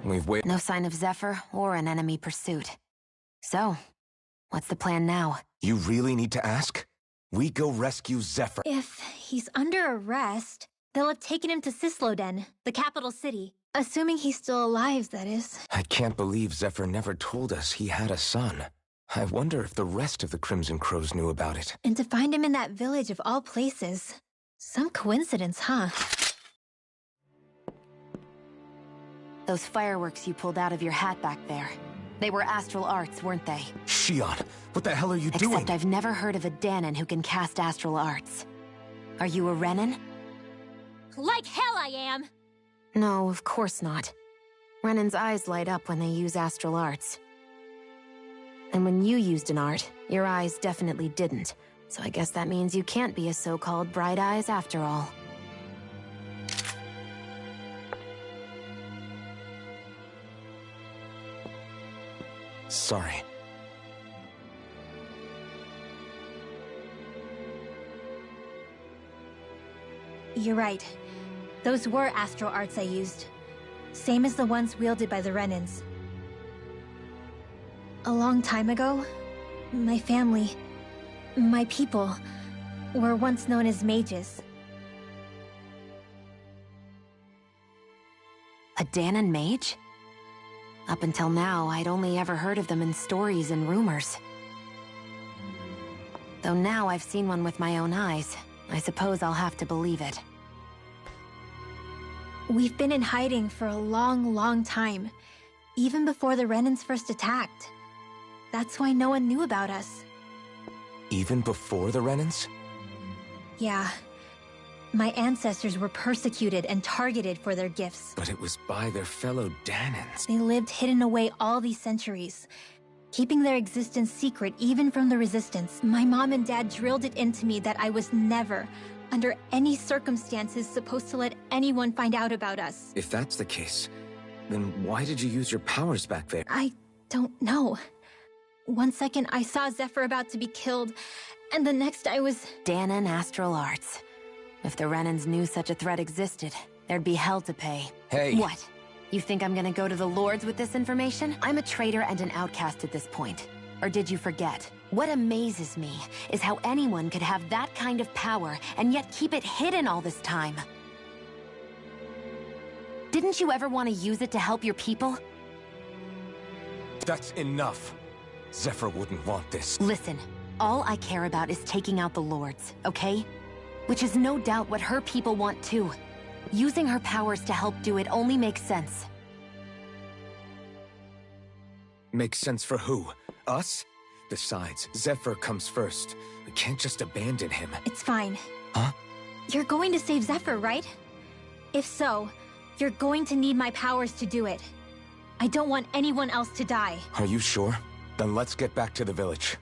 We've waited. No sign of Zephyr or an enemy pursuit. So, what's the plan now? You really need to ask? We go rescue Zephyr. If he's under arrest, they'll have taken him to Cisloden, the capital city. Assuming he's still alive, that is. I can't believe Zephyr never told us he had a son. I wonder if the rest of the Crimson Crows knew about it. And to find him in that village of all places. Some coincidence, huh? Those fireworks you pulled out of your hat back there. They were astral arts, weren't they? Shion, what the hell are you doing? Except I've never heard of a Danon who can cast astral arts. Are you a Renin? Like hell I am! No, of course not. Renin's eyes light up when they use astral arts. And when you used an art, your eyes definitely didn't. So I guess that means you can't be a so-called bright eyes after all. Sorry. You're right. Those were astral arts I used. Same as the ones wielded by the Renins. A long time ago, my family, my people, were once known as mages. A Danon mage? Up until now, I'd only ever heard of them in stories and rumors. Though now I've seen one with my own eyes, I suppose I'll have to believe it. We've been in hiding for a long, long time. Even before the Renins first attacked. That's why no one knew about us. Even before the Renins? Yeah. My ancestors were persecuted and targeted for their gifts. But it was by their fellow Danons. They lived hidden away all these centuries, keeping their existence secret even from the Resistance. My mom and dad drilled it into me that I was never, under any circumstances, supposed to let anyone find out about us. If that's the case, then why did you use your powers back there? I don't know. One second I saw Zephyr about to be killed, and the next I was... Danon astral arts. If the Renins knew such a threat existed, there'd be hell to pay. Hey! What? You think I'm gonna go to the Lords with this information? I'm a traitor and an outcast at this point. Or did you forget? What amazes me is how anyone could have that kind of power and yet keep it hidden all this time. Didn't you ever want to use it to help your people? That's enough. Zephyr wouldn't want this. Listen, all I care about is taking out the Lords, okay? Which is no doubt what her people want too. Using her powers to help do it only makes sense. Makes sense for who? Us? Besides, Zephyr comes first. We can't just abandon him. It's fine. Huh? You're going to save Zephyr, right? If so, you're going to need my powers to do it. I don't want anyone else to die. Are you sure? Then let's get back to the village.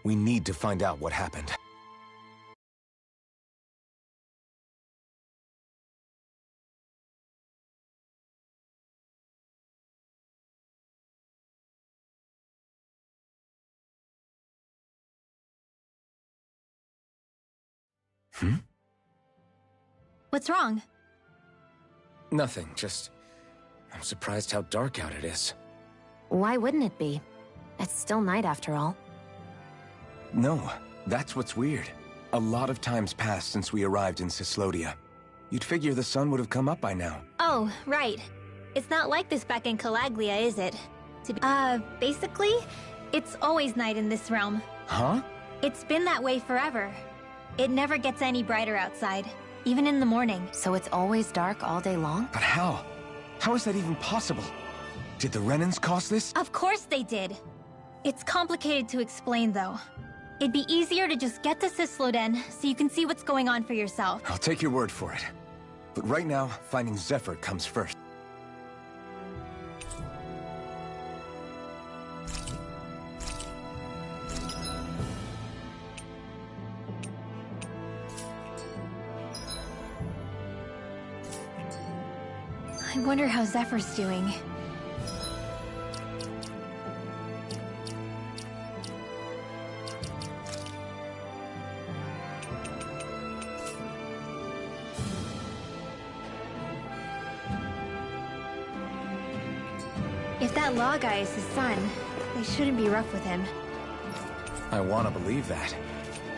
We need to find out what happened. What's wrong? Nothing, just... I'm surprised how dark out it is. Why wouldn't it be? It's still night after all. No, that's what's weird. A lot of time's passed since we arrived in Cislodia. You'd figure the sun would have come up by now. Oh, right. It's not like this back in Calaglia, is it? Basically, it's always night in this realm. Huh? It's been that way forever. It never gets any brighter outside, even in the morning. So it's always dark all day long? But how? How is that even possible? Did the Renans cause this? Of course they did. It's complicated to explain, though. It'd be easier to just get to Cisloden so you can see what's going on for yourself. I'll take your word for it. But right now, finding Zephyr comes first. I wonder how Zephyr's doing. If that law guy is his son, they shouldn't be rough with him. I want to believe that.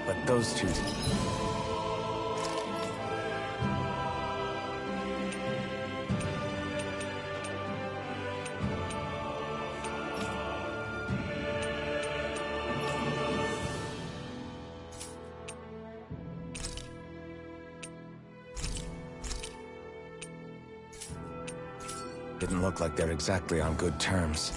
But those two... didn't look like they're exactly on good terms.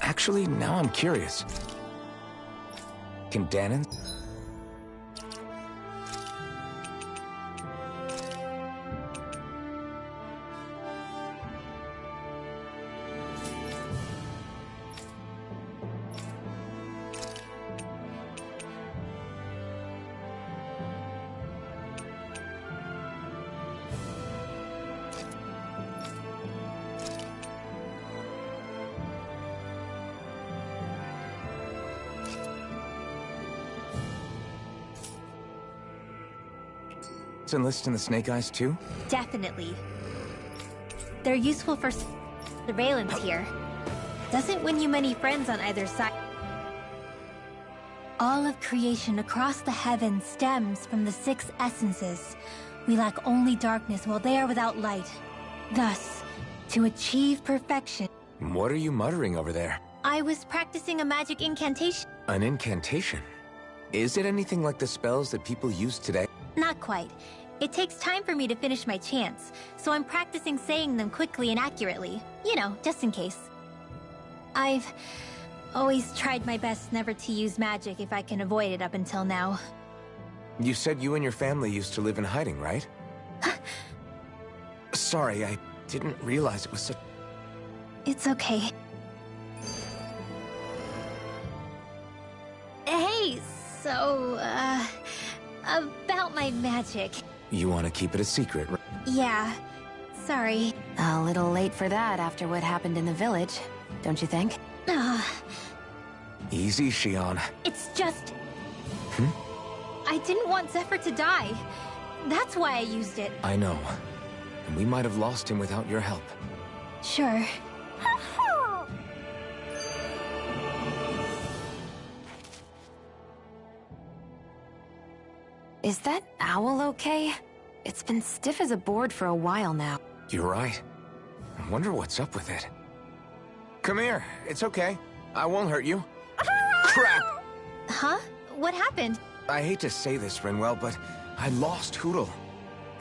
Actually, now I'm curious. Can Danon... enlist in the Snake Eyes too? Definitely. They're useful for surveillance here. Doesn't win you many friends on either side. All of creation across the heavens stems from the 6 essences. We lack only darkness while they are without light. Thus, to achieve perfection... What are you muttering over there? I was practicing a magic incantation. An incantation? Is it anything like the spells that people use today? Not quite. It takes time for me to finish my chants, so I'm practicing saying them quickly and accurately. You know, just in case. I've always tried my best never to use magic if I can avoid it up until now. You said you and your family used to live in hiding, right? Sorry, I didn't realize it was such... It's okay. Hey, so, about my magic. You want to keep it a secret, right? Yeah, sorry. A little late for that after what happened in the village, don't you think? Easy, Shion. It's just... I didn't want Zephyr to die. That's why I used it. I know. And we might have lost him without your help. Sure. Is that owl okay? It's been stiff as a board for a while now. You're right. I wonder what's up with it. Come here. It's okay. I won't hurt you. Crap! Huh? What happened? I hate to say this, Renwell, but I lost Hootle.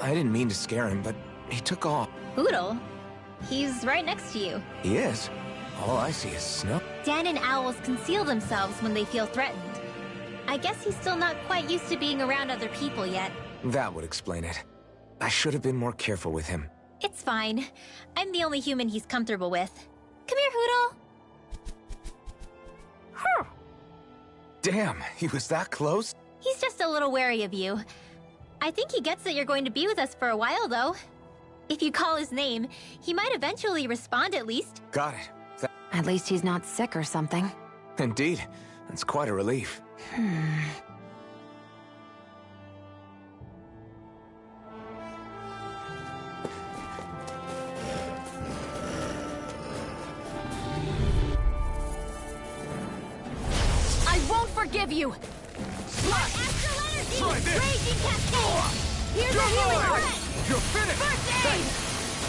I didn't mean to scare him, but he took off. Hootle? He's right next to you. He is. All I see is snow. Dan and owls conceal themselves when they feel threatened. I guess he's still not quite used to being around other people yet. That would explain it. I should have been more careful with him. It's fine. I'm the only human he's comfortable with. Come here, Hootle. Damn, he was that close? He's just a little wary of you. I think he gets that you're going to be with us for a while, though. If you call his name, he might eventually respond at least. Got it. At least he's not sick or something. Indeed. That's quite a relief. I won't forgive you! Astral energy! Try this! Raging cascade! Here's a healing threat! You're finished! First aid!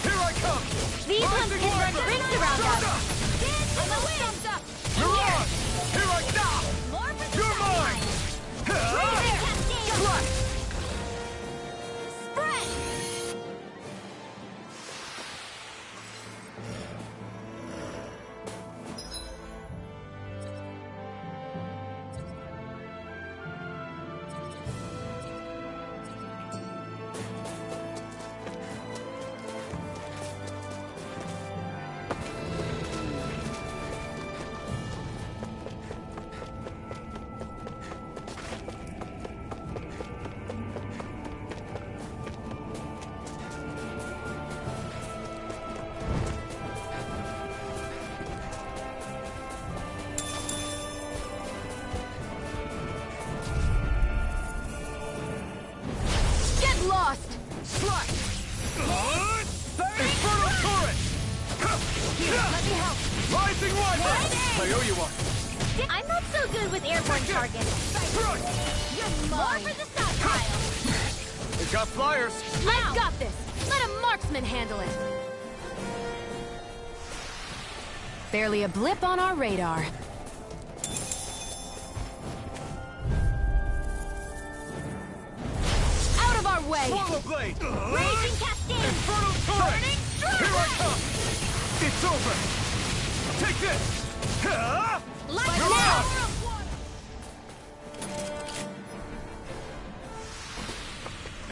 Here I come! These ones Rising can run Wyvern! rings around Shut us! up! Dance in the wind! Up! Mirage! Here I come! More for the You're mine! Raging cascade! Strike! Spread! Get lost! Strike! Infernal turret! Let me help. Rising Wyvern! I owe you one. I'm not so good with airborne targets. Strike! More for the stockpile. We've got flyers! I've got this! Let a marksman handle it! Barely a blip on our radar. Out of our way! Swallow blade! Raging cascade! Infernal turret! Burning strike! Here I come! It's over! Take this! Light You're now! out!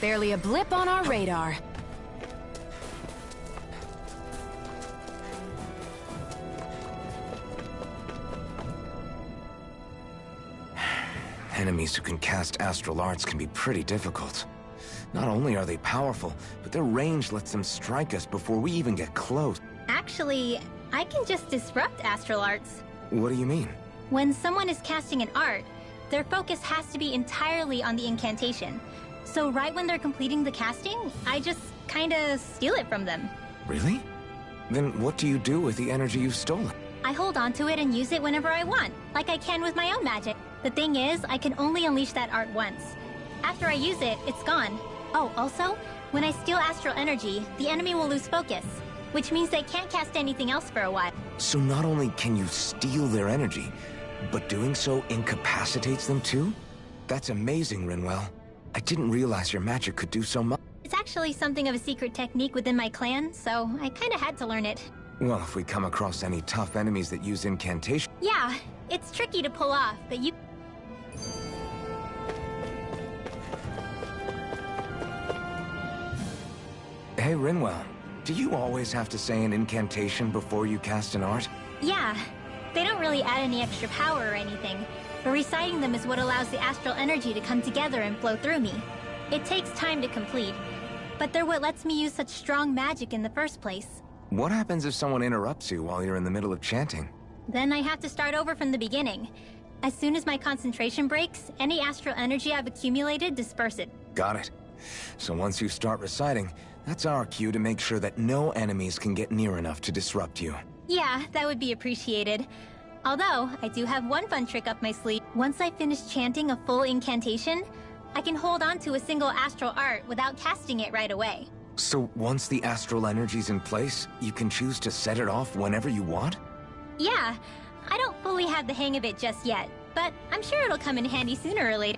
Barely a blip on our radar. Enemies who can cast astral arts can be pretty difficult. Not only are they powerful, but their range lets them strike us before we even get close. Actually, I can just disrupt astral arts. What do you mean? When someone is casting an art, their focus has to be entirely on the incantation. So right when they're completing the casting, I just kinda steal it from them. Really? Then what do you do with the energy you've stolen? I hold onto it and use it whenever I want, like I can with my own magic. The thing is, I can only unleash that art once. After I use it, it's gone. Oh, also, when I steal astral energy, the enemy will lose focus, which means they can't cast anything else for a while. So not only can you steal their energy, but doing so incapacitates them too? That's amazing, Rinwell. I didn't realize your magic could do so much. It's actually something of a secret technique within my clan, so I kinda had to learn it. Well, if we come across any tough enemies that use incantation... Yeah, it's tricky to pull off, but you... Hey, Rinwell, do you always have to say an incantation before you cast an art? Yeah, they don't really add any extra power or anything, but reciting them is what allows the astral energy to come together and flow through me. It takes time to complete, but they're what lets me use such strong magic in the first place. What happens if someone interrupts you while you're in the middle of chanting? Then I have to start over from the beginning. As soon as my concentration breaks, any astral energy I've accumulated, disperse it. Got it. So once you start reciting, that's our cue to make sure that no enemies can get near enough to disrupt you. Yeah, that would be appreciated. Although, I do have one fun trick up my sleeve. Once I finish chanting a full incantation, I can hold on to a single astral art without casting it right away. So once the astral energy's in place, you can choose to set it off whenever you want? Yeah, I don't fully have the hang of it just yet, but I'm sure it'll come in handy sooner or later.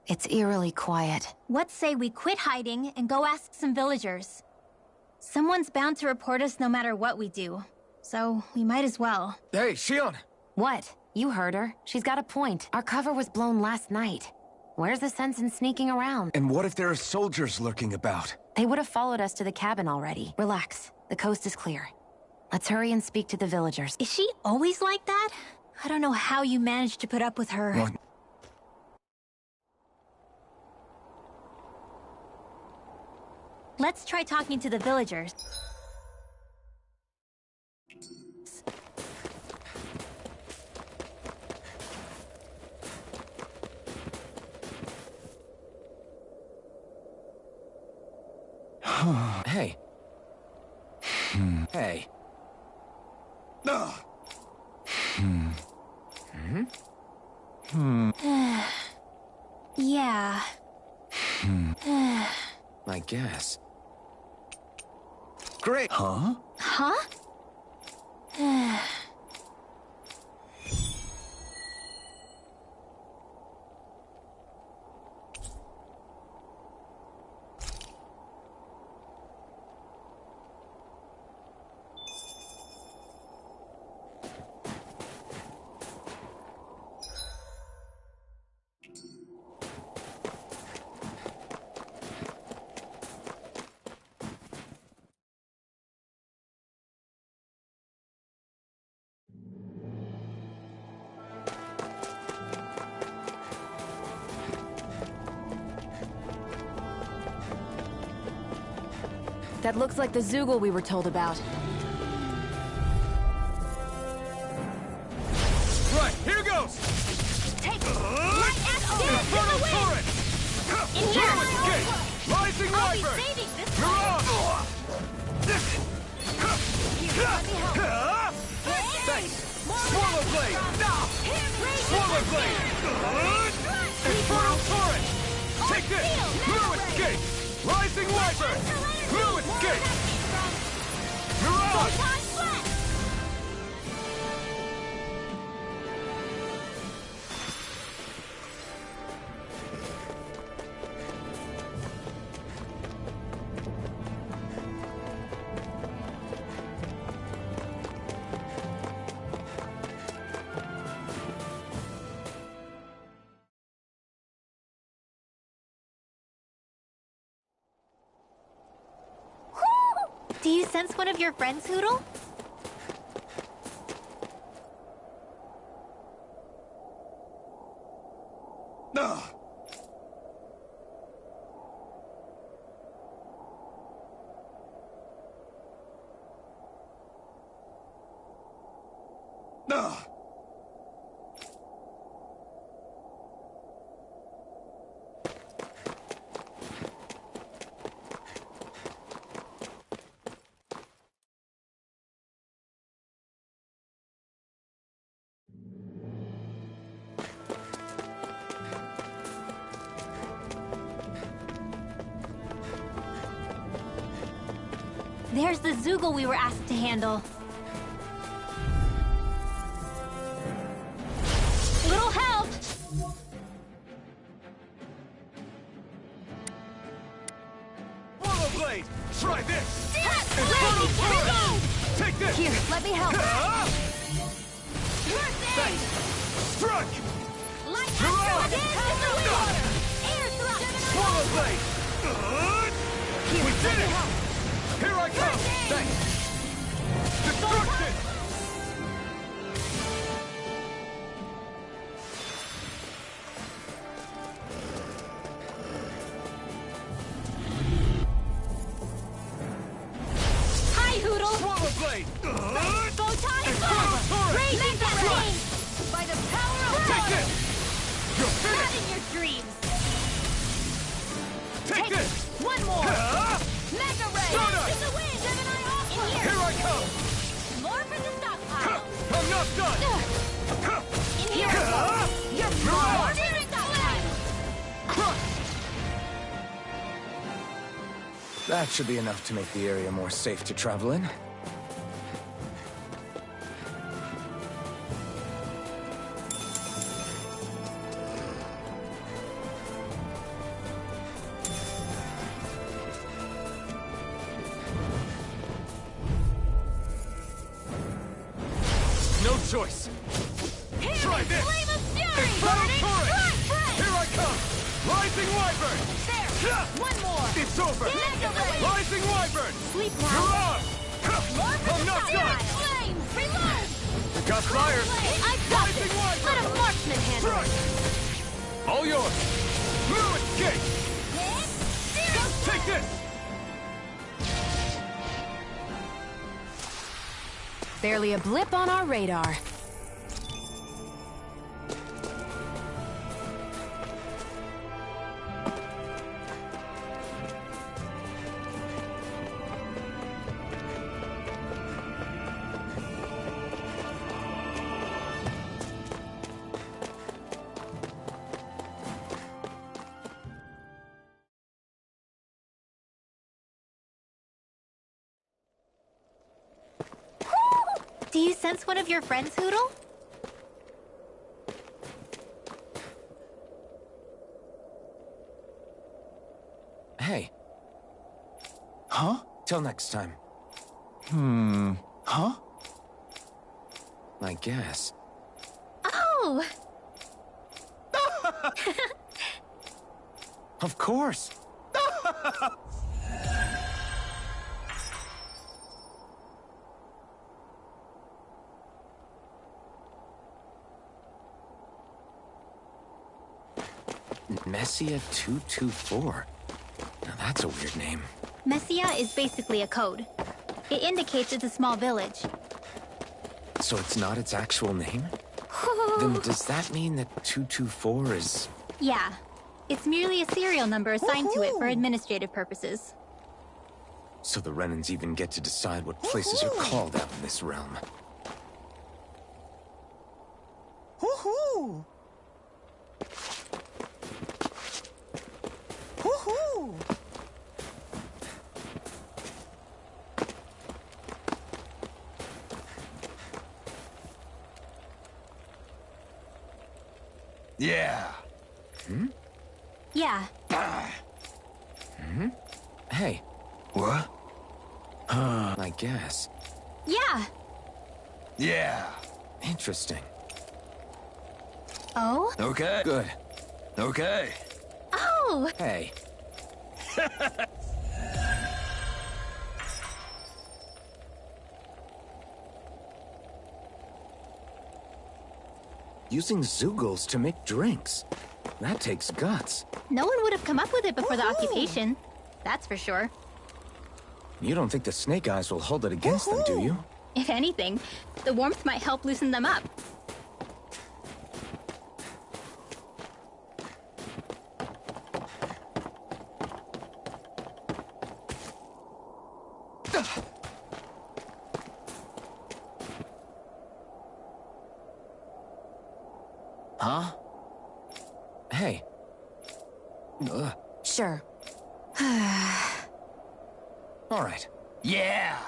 It's eerily quiet. What say we quit hiding and go ask some villagers? Someone's bound to report us no matter what we do. So, we might as well. Hey, Shion! What? You heard her. She's got a point. Our cover was blown last night. Where's the sense in sneaking around? And what if there are soldiers lurking about? They would have followed us to the cabin already. Relax. The coast is clear. Let's hurry and speak to the villagers. Is she always like that? I don't know how you managed to put up with her. What? Let's try talking to the villagers. Hey. Hey. Yeah. I guess. Great. Huh? Huh? That looks like the Zoogle we were told about. Right, here goes! Take it! Infernal Torrent! In here! Throw escape! Rising I'll be Wyvern! saving this Mirage! Here, let me help. Thanks! Swallow Blade! Swallow Blade! Infernal Torrent! Take this! Blue escape! Rising Wyvern! Blue escape! Mirage! Do you sense one of your friends, Hoodle? There's the Zoogle we were asked to handle. Little help! Swallow Blade! Try this! Infernal Torrent! Take this! Here, let me help. Thanks! Struck! Mirage! Air thrust! Swallow Blade! Here, We let did me it! help. Here I come! Thanks! Destruction! Hi, Hoodle! Swallow Blade! Photon Infernal Torrent! Raising the rain! By the power of Take this! You're Not finished! in your dreams! Take this! One more! Ah! Mega Ray! Stardust! To the wind! Gemini Aqua! In Here I come! More for the stockpile! I'm not done! In here! You're Mirage! Steering flag! Crush! That should be enough to make the area more safe to travel in. choice. Try this! Flame of Fury! Inferno Burning Torrent! Frostbite! Here I come! Rising Wyvern! There! One more! It's over! Get away! Rising Wyvern! Sleep now. Mirage! I'm not done! Flame! Reload! Got fire! I've got Rising this! Wyvern! Let a marksman handle it! Thrust! All yours! Blue escape! Take this! Barely a blip on our radar. Do you sense one of your friends, Hoodle? Hey, Huh? till next time. Huh? I guess. Oh! Of course. Messia 224. Now that's a weird name. Messia is basically a code. It indicates it's a small village. So it's not its actual name? Then does that mean that 224 is... Yeah. It's merely a serial number assigned to it for administrative purposes. So the Renans even get to decide what places are called out in this realm. Woohoo! Woohoo! Yeah. Yeah. Hey, What? I guess. Yeah! Yeah. Interesting. Oh? Okay. Good. Okay. Oh! Hey. Using Zeugles to make drinks. That takes guts. No one would have come up with it before the occupation. That's for sure. You don't think the Snake Eyes will hold it against them, do you? If anything, the warmth might help loosen them up. Huh? Hey. Sure. All right. Yeah.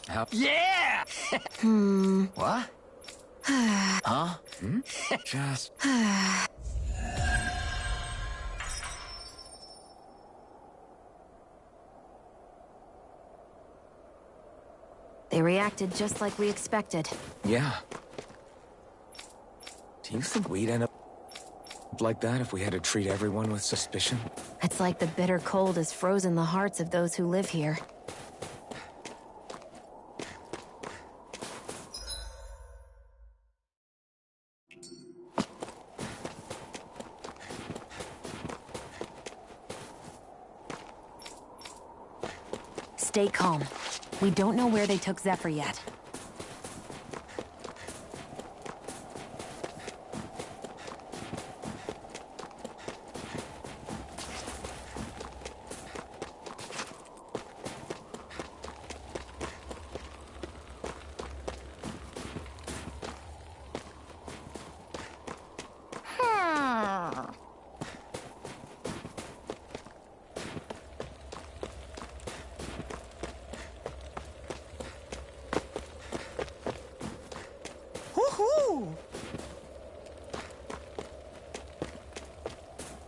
How? Yeah. What? Huh? Just... They reacted just like we expected. Yeah. Do you think we'd end up like that if we had to treat everyone with suspicion? It's like the bitter cold has frozen the hearts of those who live here. Stay calm. We don't know where they took Zephyr yet. Woohoo!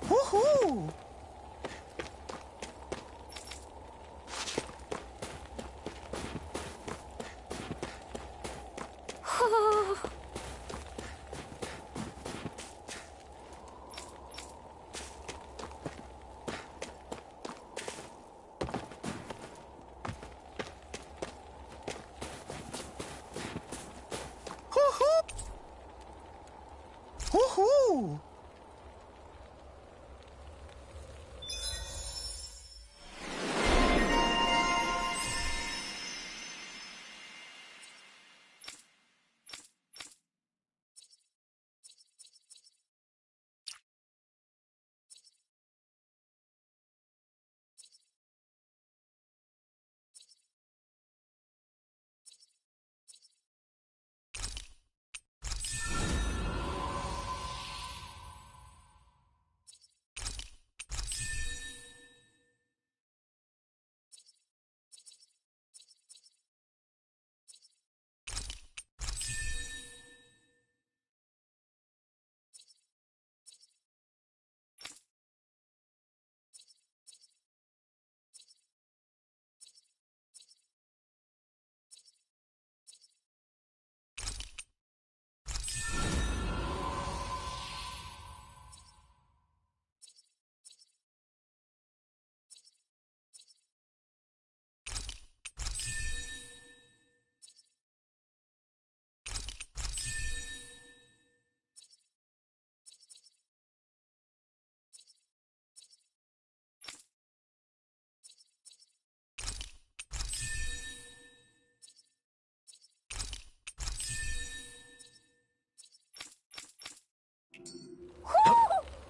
Woohoo! Woohoo!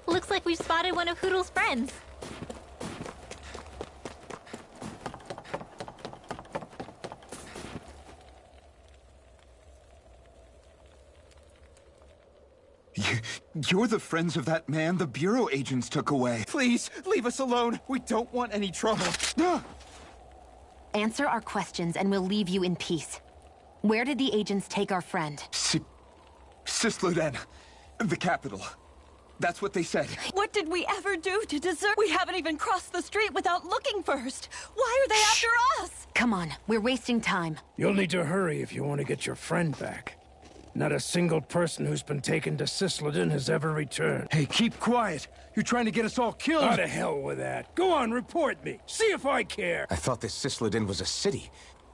Looks like we've spotted one of Hoodle's friends. You're the friends of that man the Bureau agents took away. Please, leave us alone. We don't want any trouble. Answer our questions and we'll leave you in peace. Where did the agents take our friend? Sisloden, the capital. That's what they said. What did we ever do to deserve? We haven't even crossed the street without looking first. Why are they after us? Come on, we're wasting time. You'll need to hurry if you want to get your friend back. Not a single person who's been taken to Sisloden has ever returned. Hey, keep quiet. You're trying to get us all killed. Out of hell with that. Go on, report me. See if I care. I thought this Sisloden was a city.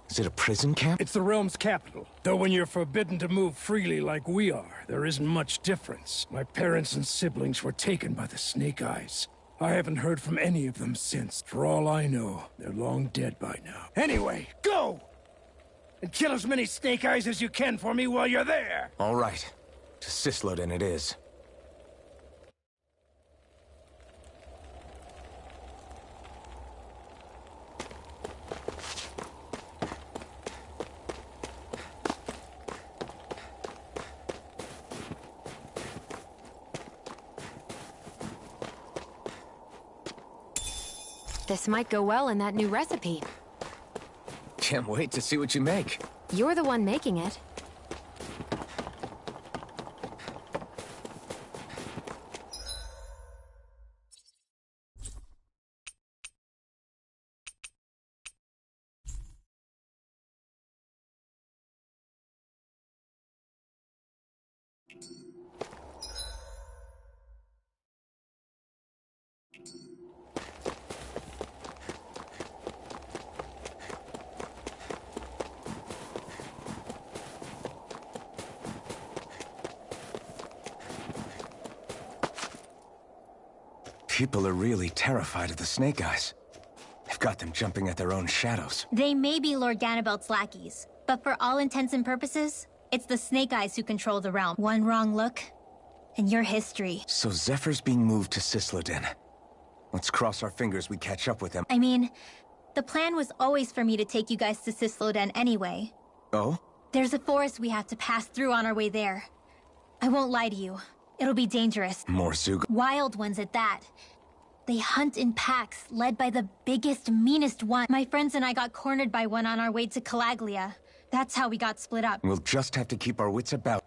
Is it a prison camp? It's the realm's capital. Though when you're forbidden to move freely like we are, there isn't much difference. My parents and siblings were taken by the Snake Eyes. I haven't heard from any of them since. For all I know, they're long dead by now. Anyway, go! And kill as many Snake Eyes as you can for me while you're there! All right. To Sisloden it is. This might go well in that new recipe. Can't wait to see what you make. You're the one making it. People are really terrified of the Snake Eyes. They've got them jumping at their own shadows. They may be Lord Ganabelt's lackeys, but for all intents and purposes, it's the Snake Eyes who control the realm. One wrong look, and your history. So Zephyr's being moved to Sisloden. Let's cross our fingers we catch up with them. I mean, the plan was always for me to take you guys to Sisloden anyway. Oh? There's a forest we have to pass through on our way there. I won't lie to you. It'll be dangerous. More Zug. Wild ones at that. They hunt in packs, led by the biggest, meanest one. My friends and I got cornered by one on our way to Calaglia. That's how we got split up. We'll just have to keep our wits about.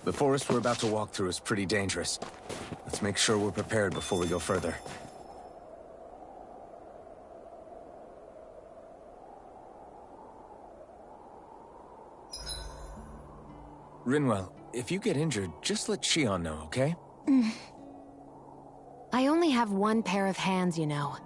The forest we're about to walk through is pretty dangerous. Let's make sure we're prepared before we go further. Rinwell, if you get injured, just let Shion know, okay? I only have one pair of hands, you know.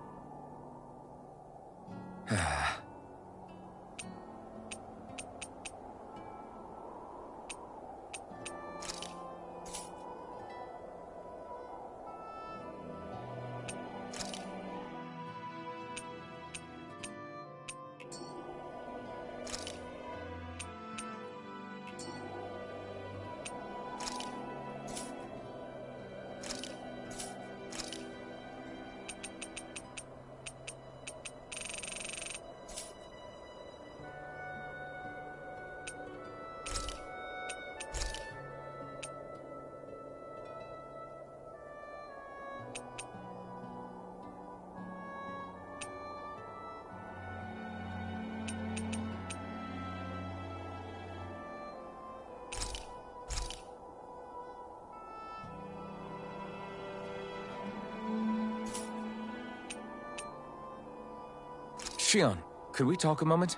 Shion, could we talk a moment?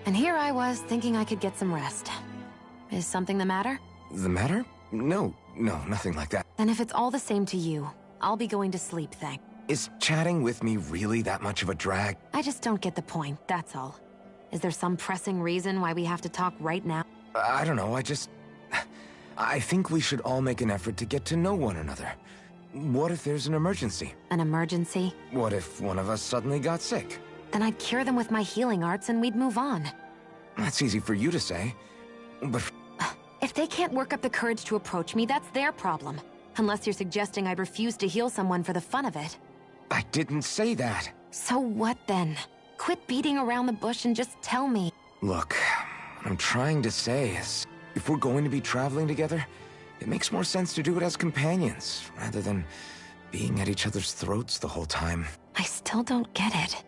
And here I was, thinking I could get some rest. Is something the matter? The matter? No, nothing like that. Then if it's all the same to you, I'll be going to sleep, thanks. Is chatting with me really that much of a drag? I just don't get the point, that's all. Is there some pressing reason why we have to talk right now? I don't know, I think we should all make an effort to get to know one another. What if there's an emergency? An emergency? What if one of us suddenly got sick? Then I'd cure them with my healing arts and we'd move on. That's easy for you to say, but... If they can't work up the courage to approach me, that's their problem. Unless you're suggesting I'd refuse to heal someone for the fun of it. I didn't say that. So what then? Quit beating around the bush and just tell me. Look, what I'm trying to say is, if we're going to be traveling together, it makes more sense to do it as companions, rather than being at each other's throats the whole time. I still don't get it.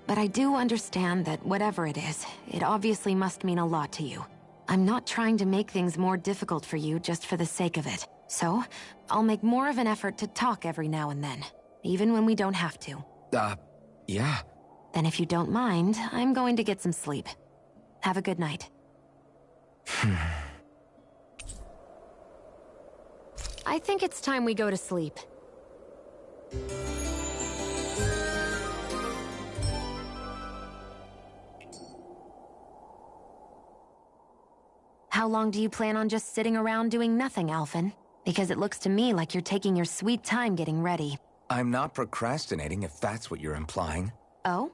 But I do understand that whatever it is, it obviously must mean a lot to you. I'm not trying to make things more difficult for you just for the sake of it. So, I'll make more of an effort to talk every now and then, even when we don't have to. Yeah. Then if you don't mind, I'm going to get some sleep. Have a good night. I think it's time we go to sleep. How long do you plan on just sitting around doing nothing, Alphen? Because it looks to me like you're taking your sweet time getting ready. I'm not procrastinating, if that's what you're implying. Oh?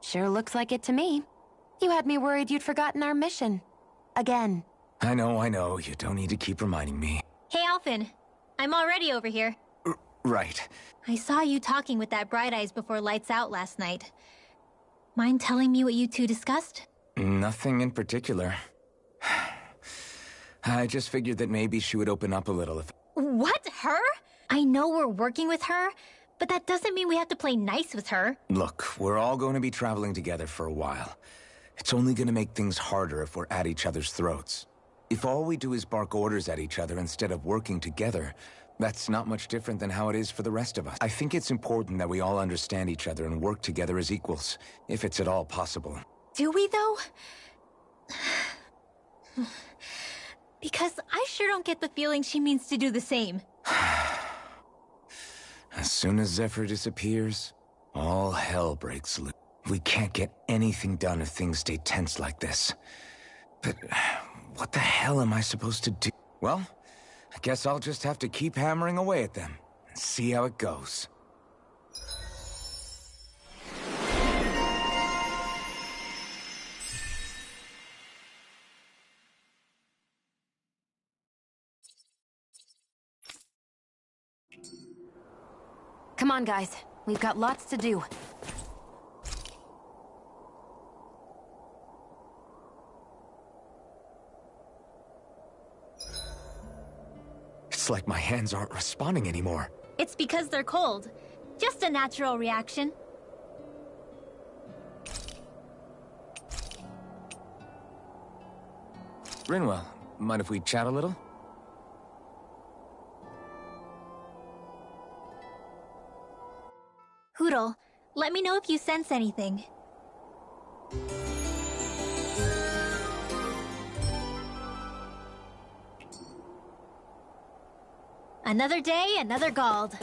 Sure looks like it to me. You had me worried you'd forgotten our mission. Again. I know. You don't need to keep reminding me. Hey, Alphen. I'm already over here. Right. I saw you talking with that Bright Eyes before lights out last night. Mind telling me what you two discussed? Nothing in particular. I just figured that maybe she would open up a little if... What? Her? I know we're working with her, but that doesn't mean we have to play nice with her. Look, we're all going to be traveling together for a while. It's only going to make things harder if we're at each other's throats. If all we do is bark orders at each other instead of working together, that's not much different than how it is for the rest of us. I think it's important that we all understand each other and work together as equals, if it's at all possible. Do we, though? Because I sure don't get the feeling she means to do the same. As soon as Zephyr disappears, all hell breaks loose. We can't get anything done if things stay tense like this. But what the hell am I supposed to do? Well, I guess I'll just have to keep hammering away at them and see how it goes. Come on, guys. We've got lots to do. It's like my hands aren't responding anymore. It's because they're cold. Just a natural reaction. Brynwell, mind if we chat a little? Hootle, let me know if you sense anything. Another day, another Gald.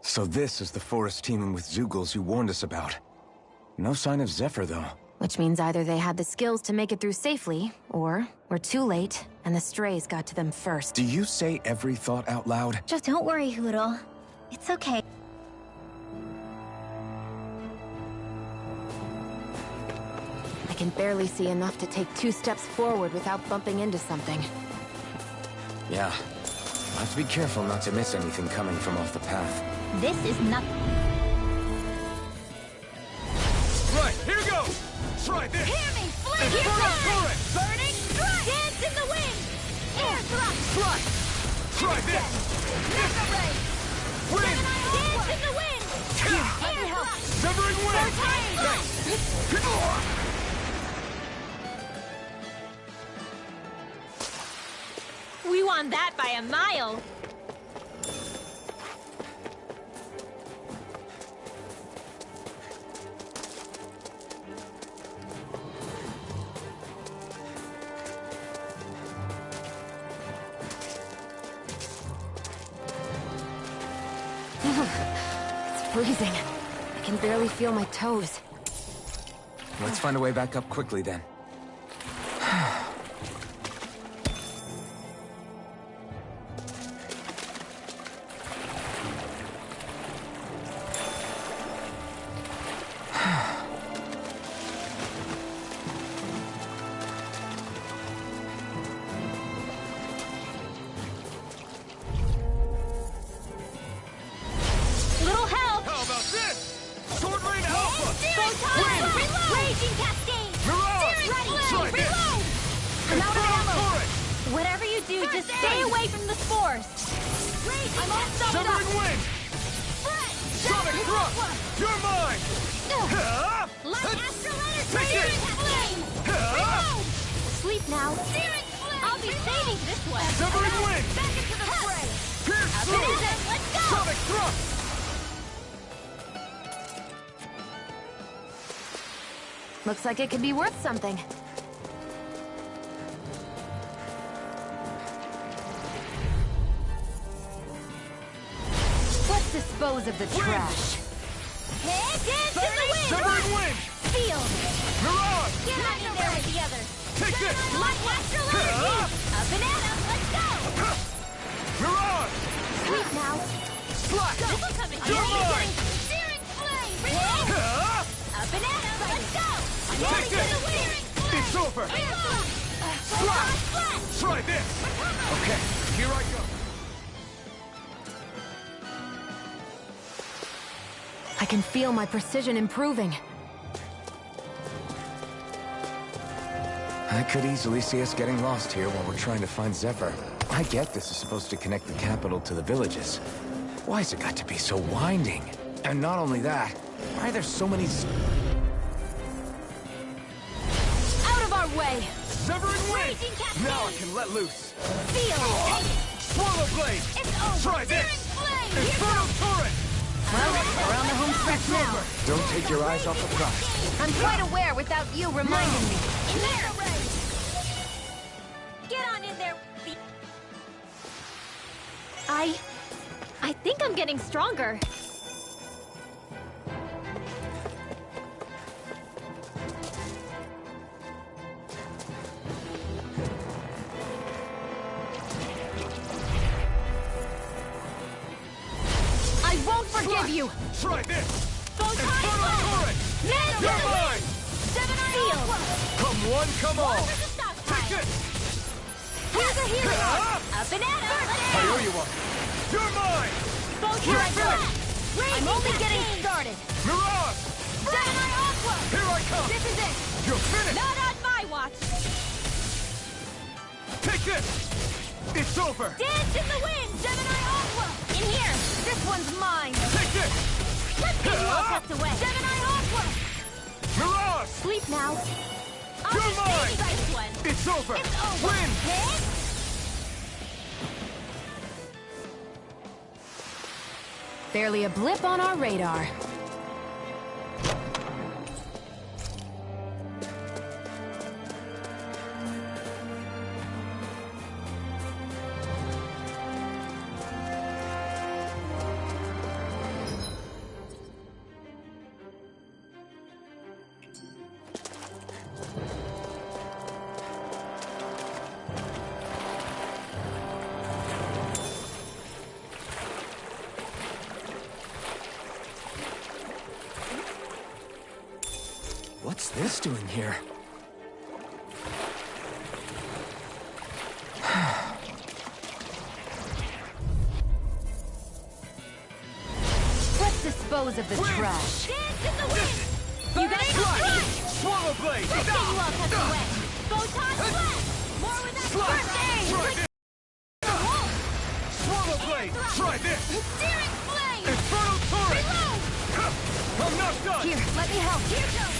So this is the forest teeming with Zeugles you warned us about. No sign of Zephyr, though. Which means either they had the skills to make it through safely, or we're too late, and the strays got to them first. Do you say every thought out loud? Just don't worry, Hootle. It's okay. I can barely see enough to take 2 steps forward without bumping into something. Yeah. I'll have to be careful not to miss anything coming from off the path. This is not... Right, here goes! Try this! Hear me! Flame! Infernal Torrent! Burning strike! Dance in the wind! Air thrust! Strike! Try this! Mega ray! Wind! Dance in the wind! Air thrust! Severing wind! We won that by a mile! It's freezing. I can barely feel my toes. Let's find a way back up quickly, then. Little help! How about this? Sword Rain Alpha! Photon! Reload! Raging Cascade! Mirage! Ready! Try this! Reload! I'm out of Infernal ammo! Torrent! Whatever you do, just stay away from the spores! I'm all stuffed up! Severing wind! Sonic thrust! You're mine! Light astral energy! Take it! Flame! Reload! Sleep now. I'll be saving this one! Severing wind! Back into the fray! Pierce Up through! it is! Let's go! Sonic thrust! Looks like it could be worth something. Let's dispose of the trash. Hey, dance in the wind! Severing wind! Feel! Mirage! Get on in there with the others! Take this! Light astral energy! Up and at 'em! Let's go! Mirage! Sleep now. Slash! This'll come in You're mine! Searing flame! Reload! Up and at 'em! Let's go! Take this! It's over! Slash! Try this! Okay, here I go! I can feel my precision improving. I could easily see us getting lost here while we're trying to find Zephyr. I get this is supposed to connect the capital to the villages. Why's it got to be so winding? And not only that, why are there so many... Out of our way! Severing wind! Raging Cascade! Now I can let loose! Feel! Swallow blade! It's over! Try this! Searing flame! Infernal torrent! Well, we're on the home stretch now. Don't take your eyes off the prize. I'm quite aware without you reminding me. In there! Get on in there! I think I'm getting stronger. I won't forgive you! Try this! Photon Infernal blast! torrent! Dance in You're the wind! mine! Come one, come all! Take this! Here's a healing arm! Up and at him! I owe you one! You're mine! Here I go! I'm only getting started! Mirage! Gemini Aqua! Here I come! This is it! You're finished! Not on my watch! Take this! It's over! Dance in the wind! Gemini Aqua! In here! This one's mine! Take this! Let's get you all tucked away! Gemini Aqua! Mirage! Sleep now! You're mine! This one! It's over! It's over! Win! Hit! Barely a blip on our radar. What's this doing here? Let's dispose of the trash. Dance in the wind! You got it! Swallow blade! Let's get you all tucked away! Photon blast! More with that first aid! Swallow blade! Try this! Searing flame! Infernal turret! Reload! I'm not done! Here, let me help. Here goes!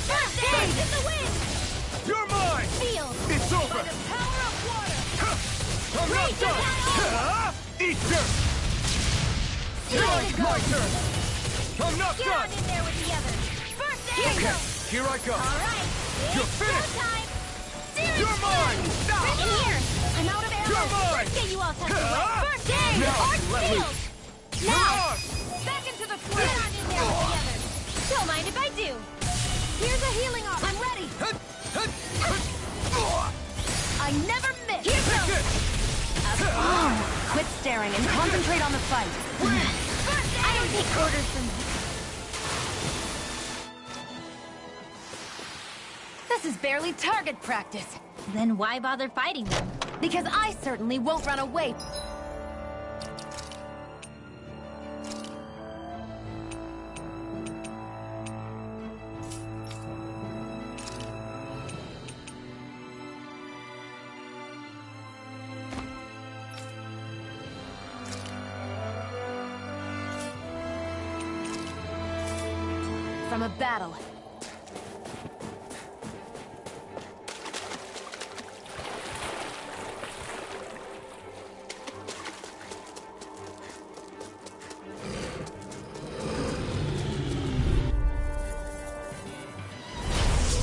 First aid in the wind! You're mine! Feel! It's over! By the power of water! I'm not Reach done! that Eat dirt! Here Now it it's goes! my turn! I'm not Get done! on in there with the others! First aid! Okay, here I go! All right! You're It's finished! showtime! Searing You're mine! flame! In here! I'm out of ammo! You're mine! Let's get you all tucked away! First aid! Now, Arc let me- shield! Now! Mirage! Back into the fray! Get on in there with the others! Don't mind if I do! Here's a healing arm! I'm ready! I never miss! Here goes! Quit staring and concentrate on the fight. First aid! I don't take orders from you! This is barely target practice. Then why bother fighting them? Because I certainly won't run away. From a battle.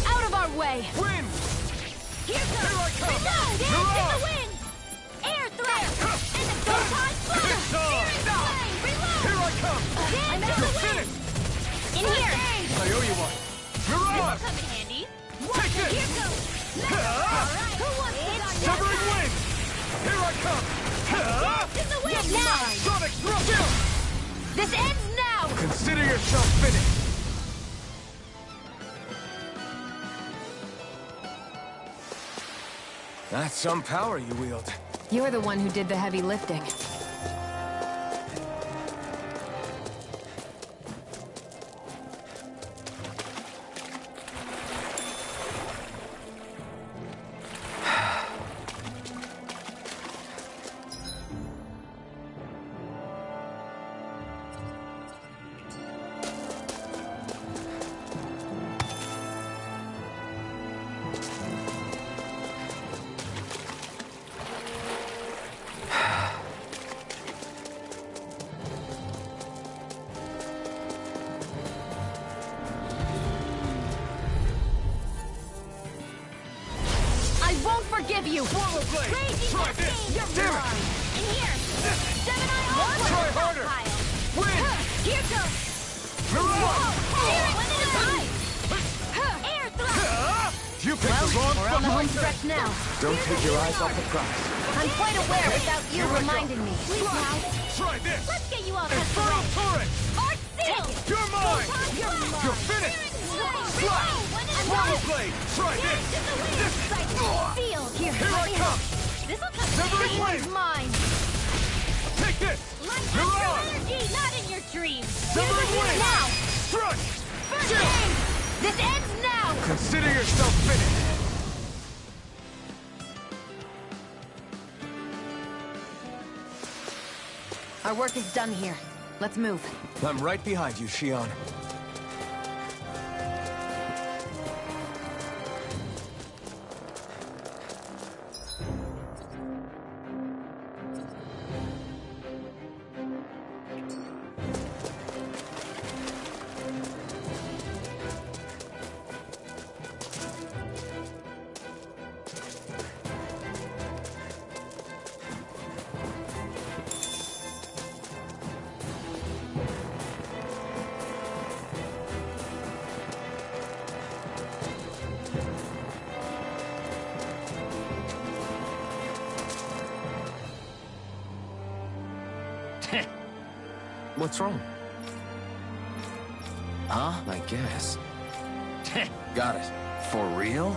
Out of our way! Win! Here goes! Here I come! Reload! Dance in Mirage! the wind! Air thrust! And the photon blast! It's on! Searing flame! Reload! Here I come! Dance in You're the wind! finished! In here! I owe you one! Mirage! Come in handy! Take this! Here goes! Alright! Who wants to die? Severing wind! Here I come! Dance in the wind! Now! Sonic thrust! This ends now! Consider yourself finished! That's some power you wield. You're the one who did the heavy lifting. Forgive you! Swallow blade! Crazy Try cascade! this! You're Damn it! mine! In here! Gemini Aqua! Try harder! Win! Here goes! Mirage! One at a time! Air thrust! You picked the wrong We're on the home fight! stretch now. Don't take your eyes off the prize. I'm quite aware without you Here I go. reminding me. Sleep now! Try this! Let's get you all tucked Infernal away! turret! Arc seal! You're mine! You're You're finished! Reload! One at a Swallow blade! Try this! Feel. Here, Here let I me come! help. This'll come Severing in blade! Mine. Take this! Like You're astral on! energy, not in your dreams. Severing blade! Now! Strike! First Chill! aid! This ends now! Consider yourself finished! Our work is done here. Let's move. I'm right behind you, Shion. What's wrong? Huh? I guess. Got it. For real?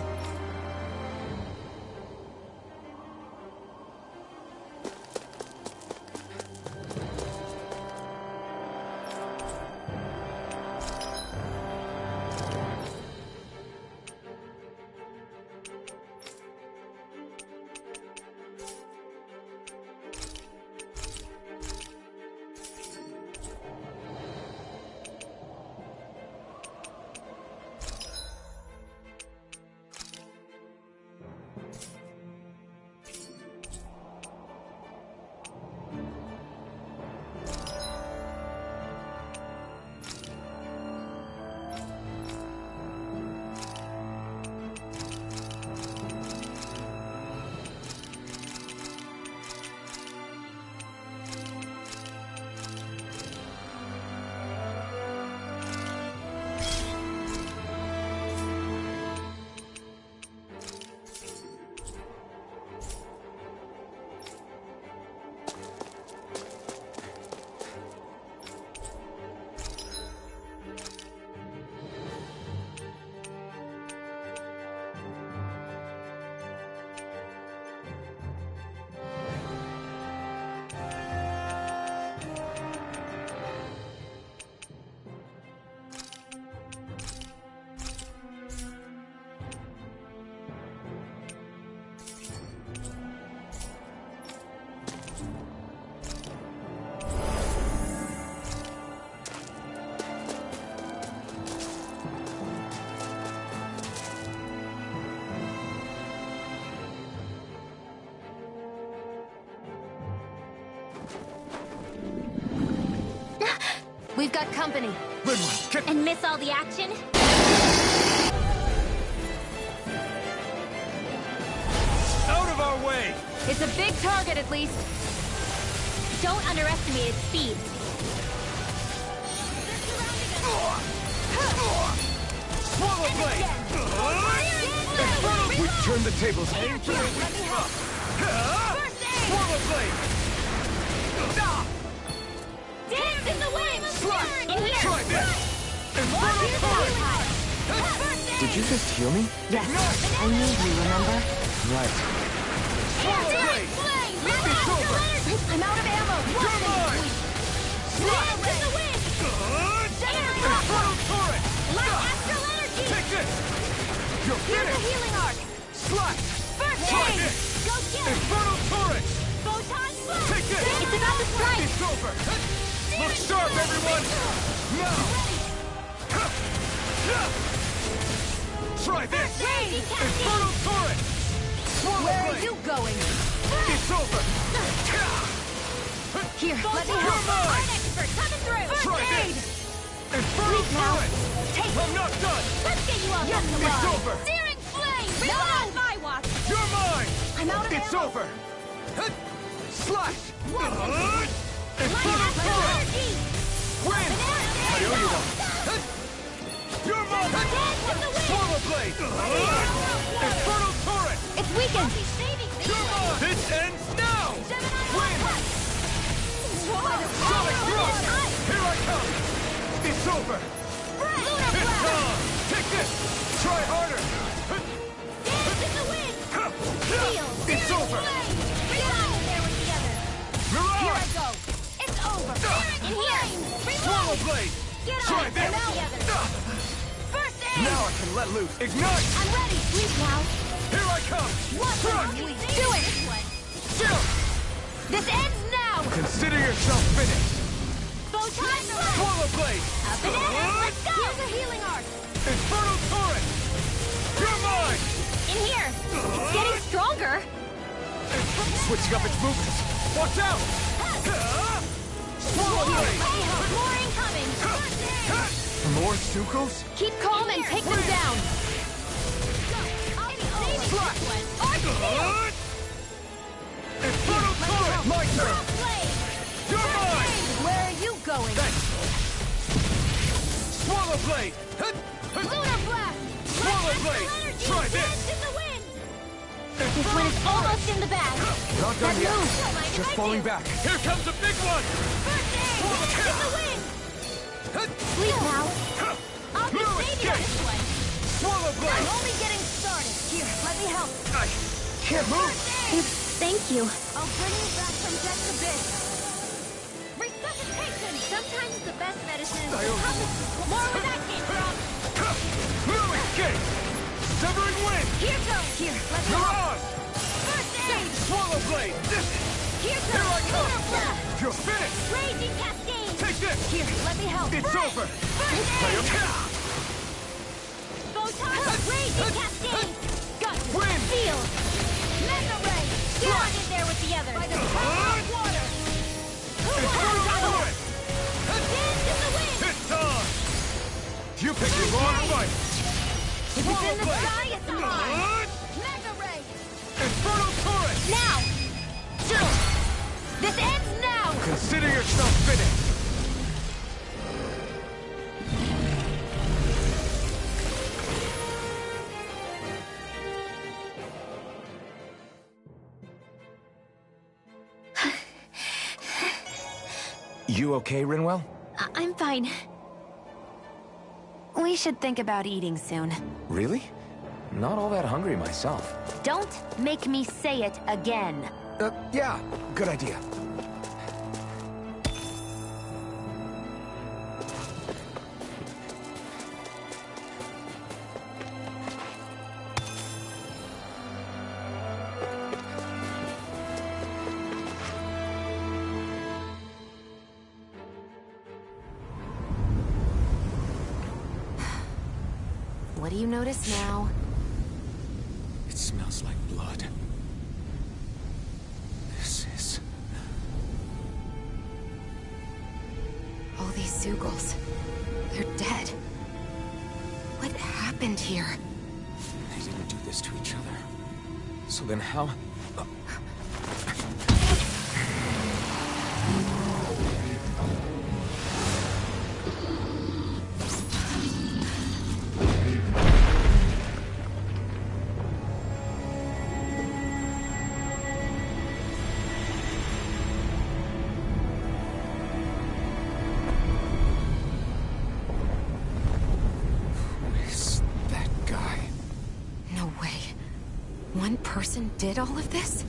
We've got company. And miss all the action? Out of our way! It's a big target, at least. Don't underestimate its speed. Swallow blade! We turned the tables. Aim to it! Swallow blade! Dance in the wind! Slash! In here! Try this! Infernal torrent! Did you just heal me? Yes. I need you, remember? Right. Swallow blade! It's over! I'm out of ammo. You're mine! Slash! Dance in the wind! Infernal torrent! Light astral energy! Take this! You're Here's a finished! healing arc! Slash! First Try aid! this! Go get it! Infernal torrent! Photon blast! Take this! It's about to strike! It's over! Look sharp, everyone! Now! Try this! Infernal torrent! Swallow Where are blade! you going? It's over! Here, let me You're help. mine! Expert coming through! Try this! Infernal torrent! I'm not done! Let's get you all up the It's over! Searing flame! Not on my watch! You're mine! I'm out of It's ammo. over! Slash! Infernal Light astral torrent! energy! Win! I owe you one! You're mine! Swallow blade! Infernal torrent! It's weakened. You're mine! This ends now! Win! Sonic thrust! Here I come! It's over! It's on! Take this! this! Try harder! Dance in the wind! Feel! It's over! Get out of there with the others! Mirage! Here I go! It's over! In here! Swallow Reload! blade! Get Try out this! with the others! First aid! Now I can let loose. Ignite! I'm ready! Sleep now! Here I come! What? Crush! Do it! Jump! This ends now! Consider yourself finished! Photon Swallow blade! Up and at it! Let's go! Here's a healing art! Infernal torrent! You're mine! In here! It's getting stronger! Switching up its movements! Watch out! Swallow blade! More incoming! More Sukos? Keep calm and take them down! Infernal torrent! My turn! You're mine! Where are you going? Thanks! Swallow blade! Lunar blast! Swallow blade! Try this! This one is almost in the bag! Not done That yet. moves! Just falling back. Here comes a big one! Sleep now! I'll be Move, saving escape. this one! Swallow I'm blade! only getting started! Here, let me help! I can't move! Thank you. I'll bring you back from death's abyss. Resuscitation! Sometimes the best medicine is the toughest. More where that came from! Move, escape! Severing wind! Here goes! Here, let me help! Mirage! First aid! Swallow blade! Here Here I goes! come! Lunar blast! You're finished! Raging cascade! Take this! Here, let me help! It's over! First aid! Photon! Raging cascade! Gut! Wind! Feel! Mega ray! Get on in there with the others! By the power of water! Who Infernal wants torrent! Dance in the wind! It's on! You picked the wrong fight! If it's in the sky, it's mine! Mega ray! Infernal torrent! Now! This ends now! Consider yourself finished! You okay, Rinwell? I'm fine. We should think about eating soon. Really? Not all that hungry myself. Don't make me say it again. Yeah, good idea. What do you notice now? It smells like blood. This is... All these Zeugles. They're dead. What happened here? They didn't do this to each other. So then how... One person did all of this?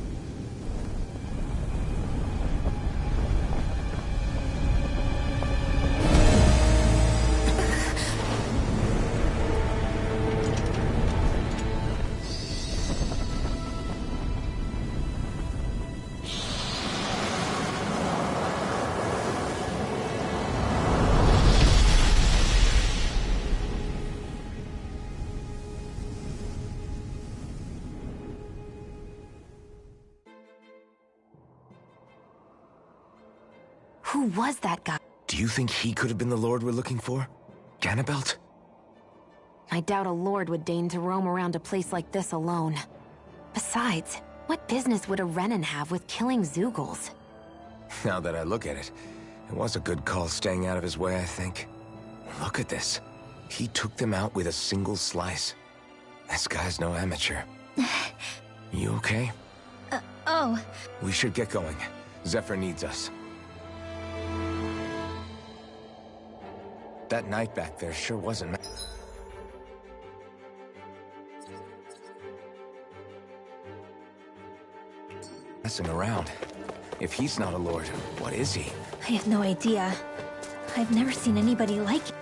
Who was that guy? Do you think he could have been the Lord we're looking for? Ganabelt? I doubt a lord would deign to roam around a place like this alone. Besides, what business would a Renan have with killing Zeugles? Now that I look at it, it was a good call staying out of his way, I think. Look at this. He took them out with a single slice. This guy's no amateur. You okay? Oh. We should get going. Zephyr needs us. That night back there sure wasn't... messing around. If he's not a lord, what is he? I have no idea. I've never seen anybody like it.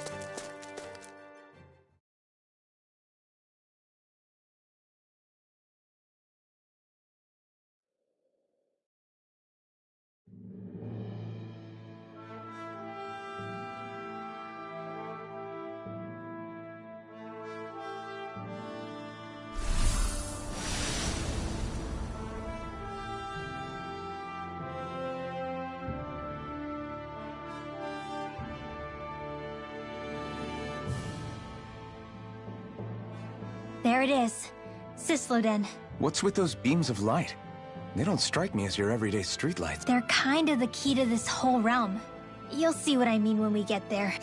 There it is. Cisloden. What's with those beams of light? They don't strike me as your everyday streetlights. They're kind of the key to this whole realm. You'll see what I mean when we get there.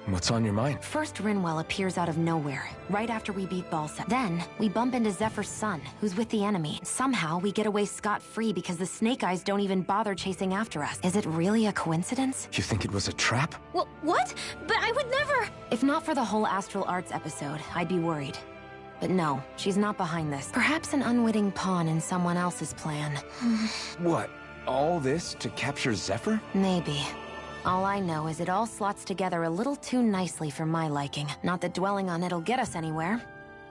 What's on your mind? First, Rinwell appears out of nowhere, right after we beat Balsa. Then, we bump into Zephyr's son, who's with the enemy. Somehow, we get away scot-free because the Snake Eyes don't even bother chasing after us. Is it really a coincidence? You think it was a trap? What? But I would never... If not for the whole Astral Arts episode, I'd be worried. But no, she's not behind this. Perhaps an unwitting pawn in someone else's plan. What? All this to capture Zephyr? Maybe. All I know is it all slots together a little too nicely for my liking. Not that dwelling on it'll get us anywhere.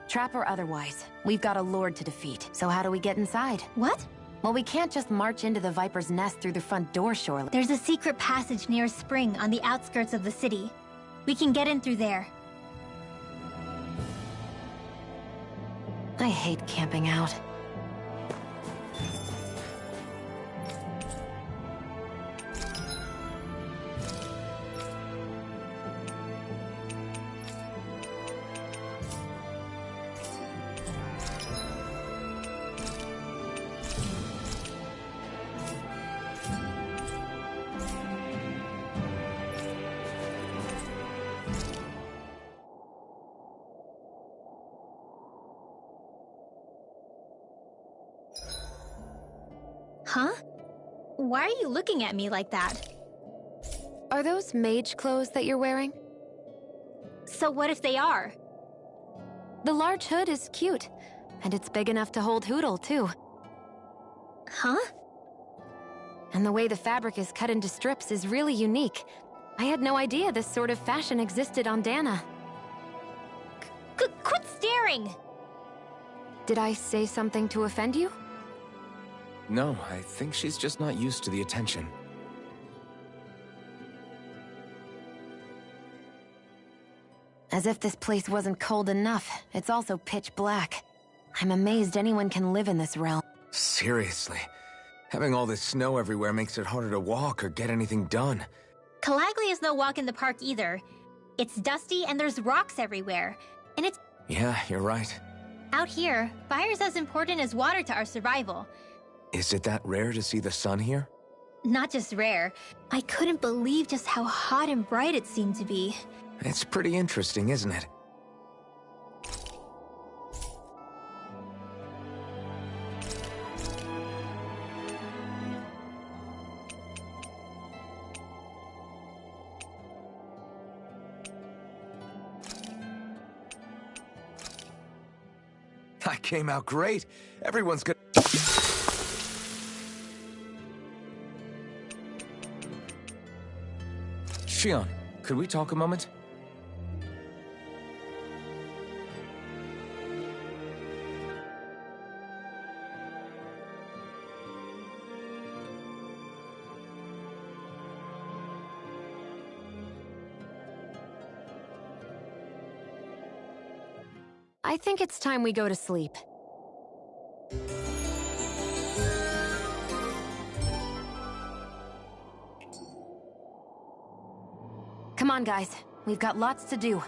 Trap or otherwise, we've got a lord to defeat. So how do we get inside? What? Well, we can't just march into the Viper's nest through the front door, surely. There's a secret passage near a spring on the outskirts of the city. We can get in through there. I hate camping out. Huh? Why are you looking at me like that? Are those mage clothes that you're wearing? So what if they are? The large hood is cute, and it's big enough to hold Hootle, too. Huh? And the way the fabric is cut into strips is really unique. I had no idea this sort of fashion existed on Dana. Quit staring! Did I say something to offend you? No, I think she's just not used to the attention. As if this place wasn't cold enough, it's also pitch black. I'm amazed anyone can live in this realm. Seriously. Having all this snow everywhere makes it harder to walk or get anything done. Calaglia is no walk in the park either. It's dusty and there's rocks everywhere. And it's... Yeah, you're right. Out here, fire's as important as water to our survival. Is it that rare to see the sun here? Not just rare. I couldn't believe just how hot and bright it seemed to be. It's pretty interesting, isn't it? I came out great. Everyone's good. Shion, could we talk a moment? I think it's time we go to sleep. Come on, guys. We've got lots to do.